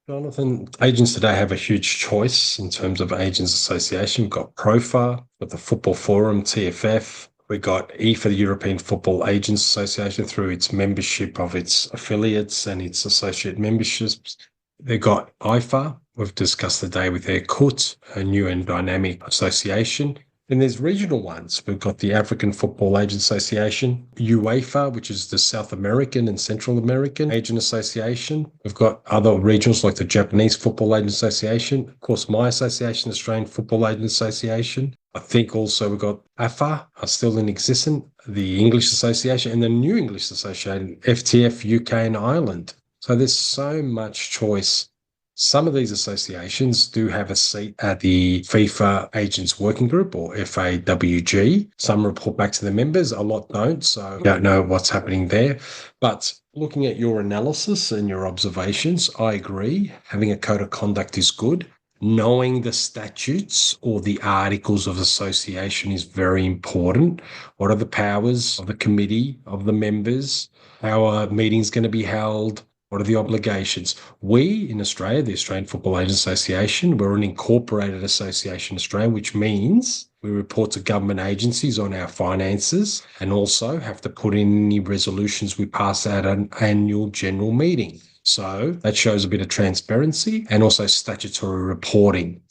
Jonathan, agents today have a huge choice in terms of agents association. We've got ProFA, we've got the Football Forum, TFF. We've got IFFA, the European Football Agents Association, through its membership of its affiliates and its associate memberships. They've got IFFA. We've discussed today with Erkut, a new and dynamic association. And there's regional ones. We've got the African Football Agent Association, UEFA, which is the South American and Central American Agent Association. We've got other regionals like the Japanese Football Agent Association. Of course, my association, Australian Football Agent Association. I think also we've got IFFA, are still in existence, the English Association, and the New English Association, FTF, UK and Ireland. So there's so much choice. Some of these associations do have a seat at the FIFA Agents Working Group, or FAWG. Some report back to the members, a lot don't, so I don't know what's happening there. But looking at your analysis and your observations, I agree. Having a code of conduct is good. Knowing the statutes or the articles of association is very important. What are the powers of the committee, of the members? How are meetings going to be held? What are the obligations? We in Australia, the Australian Football Agents Association, we're an incorporated association in Australia, which means we report to government agencies on our finances and also have to put in any resolutions we pass at an annual general meeting. So that shows a bit of transparency and also statutory reporting.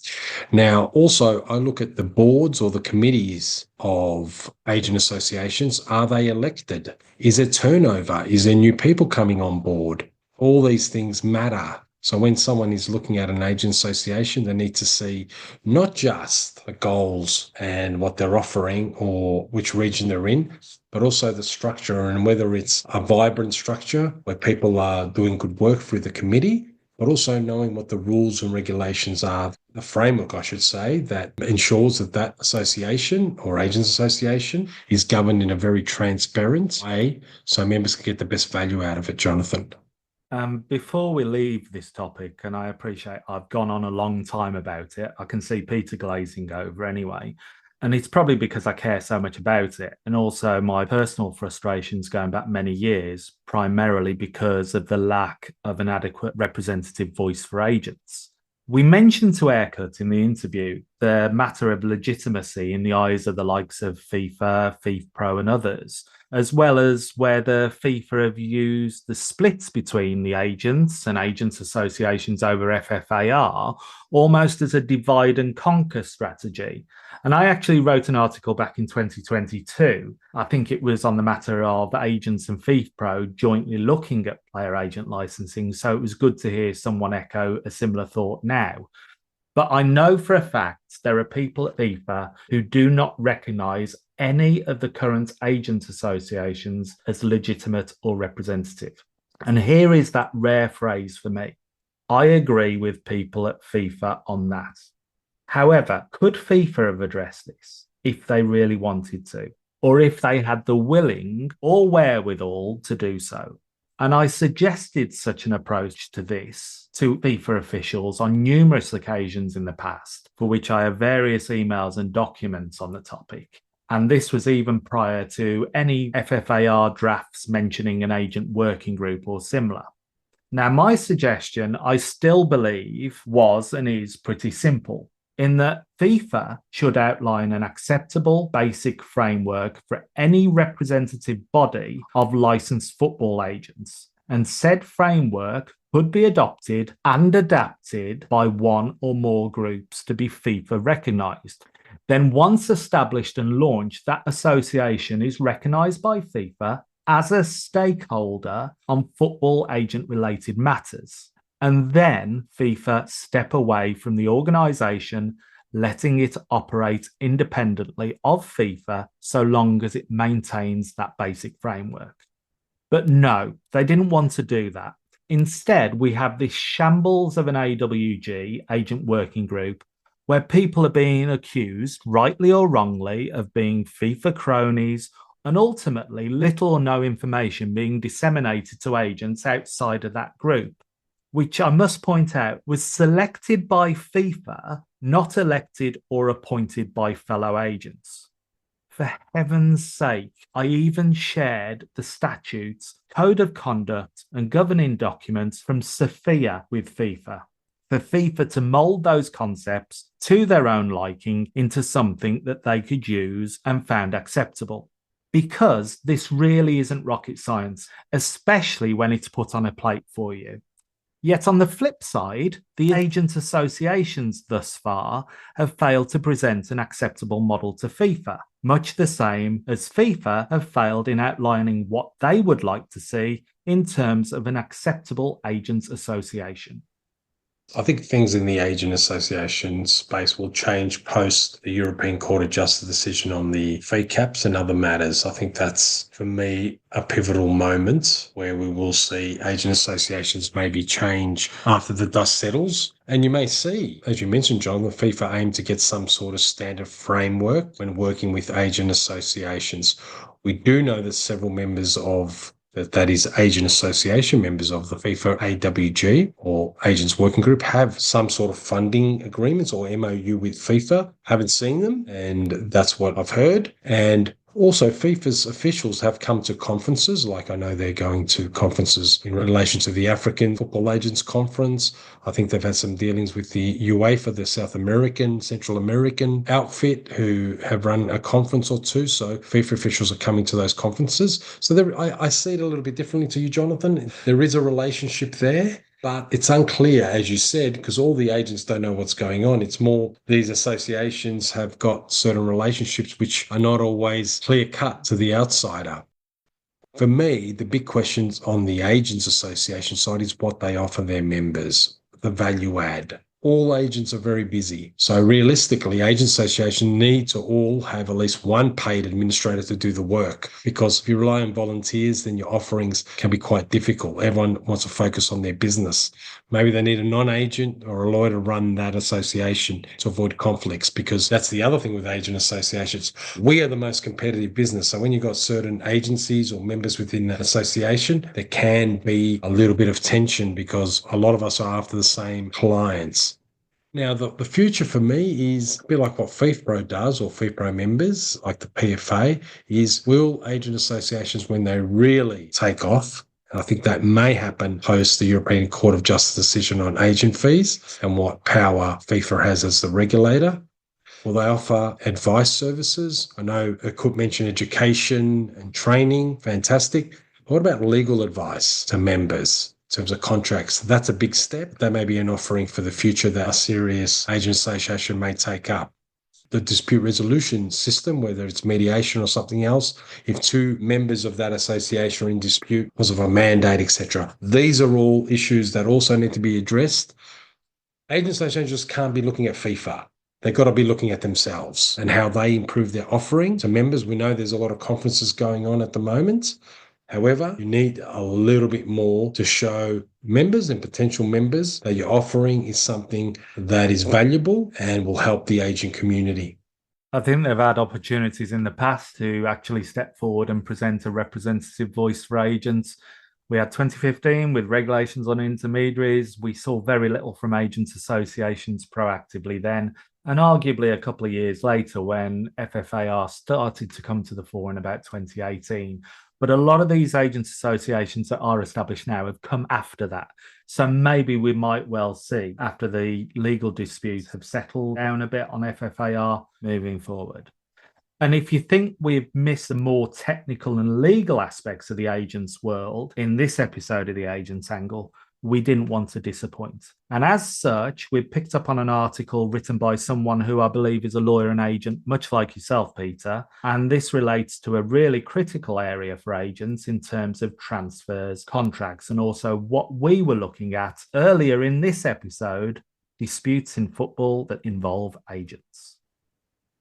Now, also, I look at the boards or the committees of agent associations. Are they elected? Is there turnover? Is there new people coming on board? All these things matter. So when someone is looking at an agent association, they need to see not just the goals and what they're offering or which region they're in, but also the structure and whether it's a vibrant structure where people are doing good work through the committee, but also knowing what the rules and regulations are, the framework, I should say, that ensures that that association or agents association is governed in a very transparent way so members can get the best value out of it, Jonathan. Before we leave this topic, and I appreciate I've gone on a long time about it, I can see Peter glazing over anyway, and it's probably because I care so much about it, and also my personal frustrations going back many years, primarily because of the lack of an adequate representative voice for agents. We mentioned to Erkut in the interview the matter of legitimacy in the eyes of the likes of FIFA, FIFA Pro and others, as well as whether FIFA have used the splits between the agents and agents associations over FFAR almost as a divide and conquer strategy. And I actually wrote an article back in 2022. I think it was on the matter of agents and FIFA Pro jointly looking at player agent licensing. So it was good to hear someone echo a similar thought now. But I know for a fact there are people at FIFA who do not recognise any of the current agent associations as legitimate or representative. And here is that rare phrase for me. I agree with people at FIFA on that. However, could FIFA have addressed this if they really wanted to, or if they had the willing or wherewithal to do so? And I suggested such an approach to this to FIFA officials on numerous occasions in the past, for which I have various emails and documents on the topic. And this was even prior to any FFAR drafts mentioning an agent working group or similar. Now, my suggestion, I still believe, was and is pretty simple, in that FIFA should outline an acceptable basic framework for any representative body of licensed football agents, and said framework could be adopted and adapted by one or more groups to be FIFA recognised. Then once established and launched, that association is recognised by FIFA as a stakeholder on football agent-related matters. And then FIFA step away from the organisation, letting it operate independently of FIFA so long as it maintains that basic framework. But no, they didn't want to do that. Instead, we have this shambles of an AWG, Agent Working Group, where people are being accused, rightly or wrongly, of being FIFA cronies, and ultimately little or no information being disseminated to agents outside of that group, which I must point out was selected by FIFA, not elected or appointed by fellow agents. For heaven's sake, I even shared the statutes, code of conduct, and governing documents from Sophia with FIFA, for FIFA to mould those concepts to their own liking into something that they could use and found acceptable. Because this really isn't rocket science, especially when it's put on a plate for you. Yet on the flip side, the agent associations thus far have failed to present an acceptable model to FIFA, much the same as FIFA have failed in outlining what they would like to see in terms of an acceptable agent association. I think things in the agent association space will change post the European Court of Justice decision on the fee caps and other matters. I think that's, for me, a pivotal moment where we will see agent associations maybe change after the dust settles. And you may see, as you mentioned, John, the FIFA aim to get some sort of standard framework when working with agent associations. We do know that several members of that is agent association members of the FIFA AWG or Agents Working Group have some sort of funding agreements or MOU with FIFA. Haven't seen them, and that's what I've heard. And also, FIFA's officials have come to conferences, like I know they're going to conferences in relation to the African Football Agents Conference. I think they've had some dealings with the UEFA, the South American, Central American outfit, who have run a conference or two. So FIFA officials are coming to those conferences. So I see it a little bit differently to you, Jonathan. There is a relationship there. But it's unclear, as you said, because all the agents don't know what's going on. It's more these associations have got certain relationships which are not always clear-cut to the outsider. For me, the big questions on the agents association side is what they offer their members, the value add. All agents are very busy. So realistically, agent associations need to all have at least one paid administrator to do the work, because if you rely on volunteers, then your offerings can be quite difficult. Everyone wants to focus on their business. Maybe they need a non-agent or a lawyer to run that association to avoid conflicts, because that's the other thing with agent associations. We are the most competitive business. So when you've got certain agencies or members within that association, there can be a little bit of tension because a lot of us are after the same clients. Now, the future for me is a bit like what FIFPro does, or FIFPro members, like the PFA, is will agent associations, when they really take off, and I think that may happen post the European Court of Justice decision on agent fees and what power FIFA has as the regulator, will they offer advice services? I know Erkut mentioned education and training, fantastic. What about legal advice to members? In terms of contracts, that's a big step. That may be an offering for the future that a serious agent association may take up. The dispute resolution system, whether it's mediation or something else, if two members of that association are in dispute because of a mandate, etc. These are all issues that also need to be addressed. Agent associations just can't be looking at FIFA. They've got to be looking at themselves and how they improve their offering to members. We know there's a lot of conferences going on at the moment. However, you need a little bit more to show members and potential members that your offering is something that is valuable and will help the agent community. I think they've had opportunities in the past to actually step forward and present a representative voice for agents. We had 2015 with regulations on intermediaries. We saw very little from agents associations proactively then. And arguably a couple of years later, when FFAR started to come to the fore in about 2018. But a lot of these agents associations that are established now have come after that. So maybe we might well see, after the legal disputes have settled down a bit on FFAR, moving forward. And if you think we've missed the more technical and legal aspects of the agents world in this episode of the Agents Angle, we didn't want to disappoint. And as such, we picked up on an article written by someone who I believe is a lawyer and agent, much like yourself, Peter. And this relates to a really critical area for agents in terms of transfers, contracts, and also what we were looking at earlier in this episode, disputes in football that involve agents.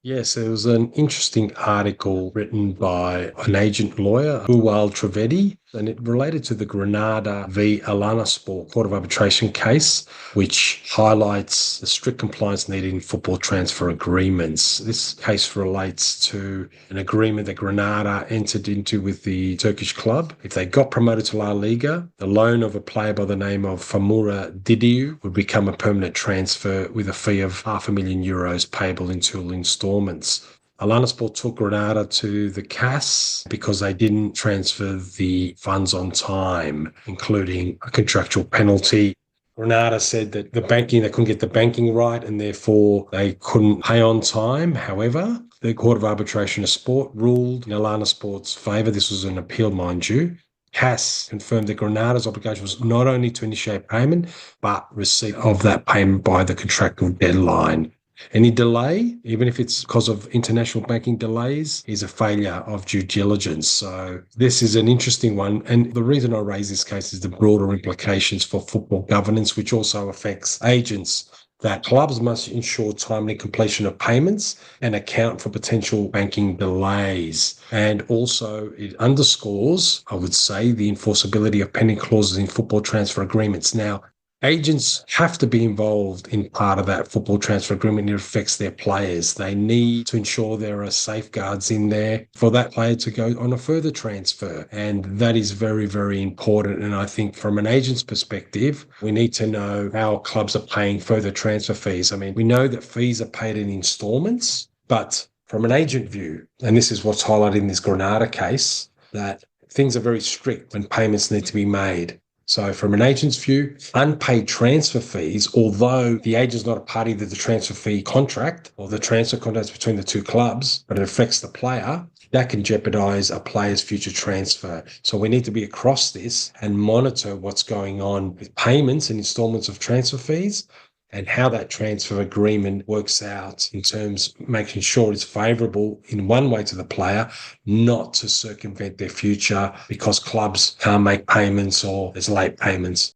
Yes, there was an interesting article written by an agent lawyer, Uwal Trivedi, and it related to the Granada v. Alanaspor Court of Arbitration case, which highlights the strict compliance needed in football transfer agreements. This case relates to an agreement that Granada entered into with the Turkish club. If they got promoted to La Liga, the loan of a player by the name of Famura Didiu would become a permanent transfer with a fee of €500,000 payable in 2 installments. Alanaspor took Granada to the CAS because they didn't transfer the funds on time, including a contractual penalty. Granada said that they couldn't get the banking right and therefore they couldn't pay on time. However, the Court of Arbitration of Sport ruled in Alanasport's favour. This was an appeal, mind you. CAS confirmed that Granada's obligation was not only to initiate payment, but receipt of that payment by the contractual deadline. Any delay, even if it's because of international banking delays, is a failure of due diligence. So this is an interesting one. And the reason I raise this case is the broader implications for football governance, which also affects agents, that clubs must ensure timely completion of payments and account for potential banking delays. And also it underscores, I would say, the enforceability of pending clauses in football transfer agreements. Now, agents have to be involved in part of that football transfer agreement. It affects their players. They need to ensure there are safeguards in there for that player to go on a further transfer. And that is very, very important. And I think from an agent's perspective, we need to know how clubs are paying further transfer fees. I mean, we know that fees are paid in installments, but from an agent view, and this is what's highlighted in this Granada case, that things are very strict when payments need to be made. So from an agent's view, unpaid transfer fees, although the agent's not a party to the transfer fee contract or the transfer contracts between the two clubs, but it affects the player, that can jeopardize a player's future transfer. So we need to be across this and monitor what's going on with payments and installments of transfer fees, and how that transfer agreement works out in terms of making sure it's favourable in one way to the player, not to circumvent their future because clubs can't make payments or there's late payments.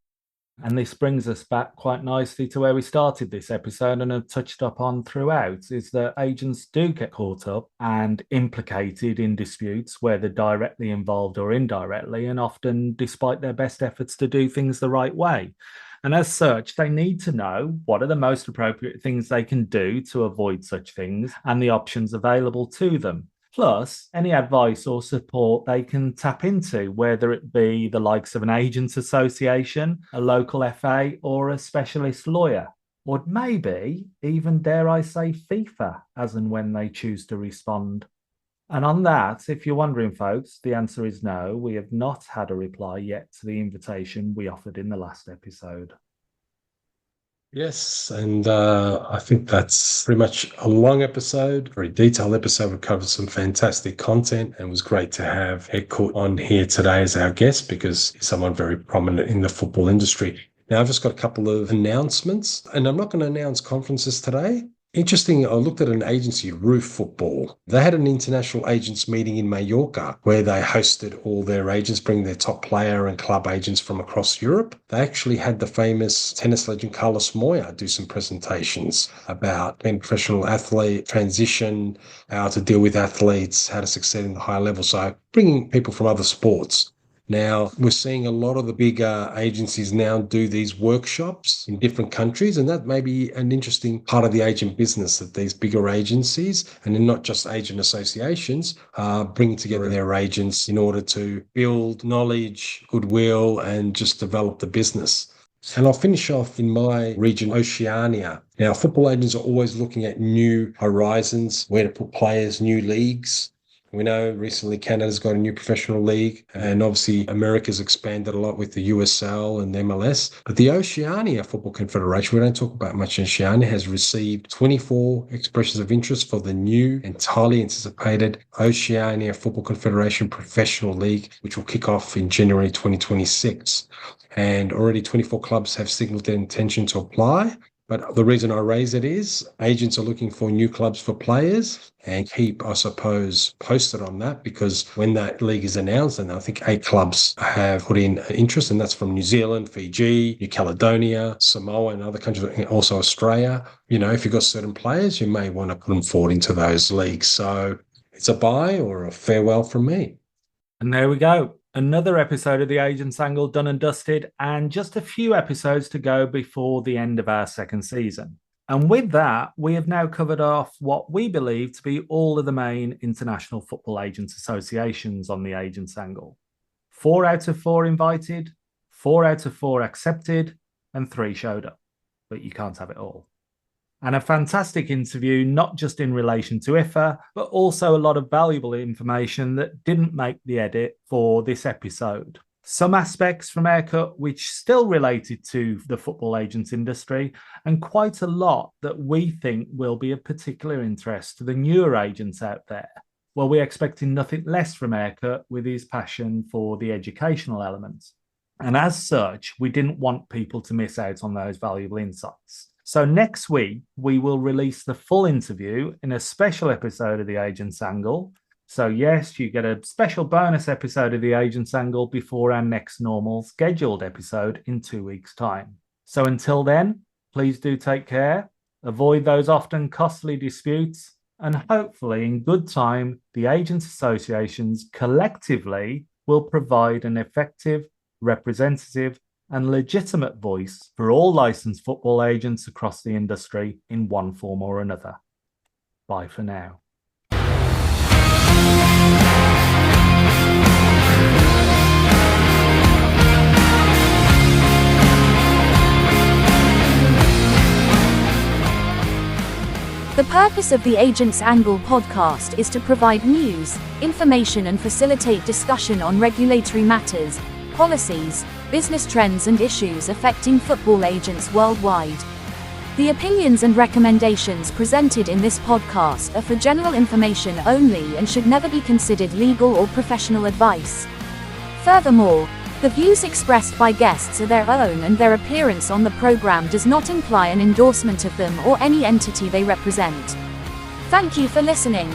And this brings us back quite nicely to where we started this episode and have touched upon throughout, is that agents do get caught up and implicated in disputes, whether directly involved or indirectly, and often despite their best efforts to do things the right way. And as such, they need to know what are the most appropriate things they can do to avoid such things and the options available to them. Plus, any advice or support they can tap into, whether it be the likes of an agents association, a local FA, or a specialist lawyer, or maybe even, dare I say, FIFA, as and when they choose to respond. And on that, if you're wondering, folks, the answer is no. We have not had a reply yet to the invitation we offered in the last episode. Yes, and I think that's pretty much a long episode, very detailed episode. We've covered some fantastic content, and it was great to have Erkut on here today as our guest because he's someone very prominent in the football industry. Now, I've just got a couple of announcements, and I'm not going to announce conferences today. Interesting, I looked at an agency, Roof Football. They had an international agents meeting in Mallorca where they hosted all their agents, bringing their top player and club agents from across Europe. They actually had the famous tennis legend Carlos Moya do some presentations about being a professional athlete, transition, how to deal with athletes, how to succeed in the high level. So bringing people from other sports. Now, we're seeing a lot of the bigger agencies now do these workshops in different countries, and that may be an interesting part of the agent business, that these bigger agencies, and then not just agent associations, are bringing together their agents in order to build knowledge, goodwill, and just develop the business. And I'll finish off in my region, Oceania. Now, football agents are always looking at new horizons, where to put players, new leagues. We know recently Canada's got a new professional league, and obviously America's expanded a lot with the USL and MLS. But the Oceania Football Confederation, we don't talk about much, Oceania has received 24 expressions of interest for the new, entirely anticipated Oceania Football Confederation Professional League, which will kick off in January 2026. And already 24 clubs have signalled their intention to apply. But the reason I raise it is agents are looking for new clubs for players and keep, I suppose, posted on that, because when that league is announced, and I think 8 clubs have put in interest, and that's from New Zealand, Fiji, New Caledonia, Samoa, and other countries, also Australia. If you've got certain players, you may want to put them forward into those leagues. So it's a bye or a farewell from me. And there we go. Another episode of the Agents Angle done and dusted, and just a few episodes to go before the end of our second season. And with that, we have now covered off what we believe to be all of the main international football agents associations on the Agents Angle. 4 out of 4 invited, 4 out of 4 accepted, and 3 showed up. But you can't have it all. And a fantastic interview, not just in relation to IFFA, but also a lot of valuable information that didn't make the edit for this episode. Some aspects from Erkut which still related to the football agents industry, and quite a lot that we think will be of particular interest to the newer agents out there. Well, we're expecting nothing less from Erkut with his passion for the educational elements. And as such, we didn't want people to miss out on those valuable insights. So next week, we will release the full interview in a special episode of the Agents Angle. So yes, you get a special bonus episode of the Agents Angle before our next normal scheduled episode in 2 weeks' time. So until then, please do take care, avoid those often costly disputes, and hopefully in good time, the agents associations collectively will provide an effective, representative, and legitimate voice for all licensed football agents across the industry in one form or another. Bye for now. The purpose of the Agents Angle podcast is to provide news, information and facilitate discussion on regulatory matters, policies, business trends and issues affecting football agents worldwide. The opinions and recommendations presented in this podcast are for general information only and should never be considered legal or professional advice. Furthermore, the views expressed by guests are their own and their appearance on the program does not imply an endorsement of them or any entity they represent. Thank you for listening.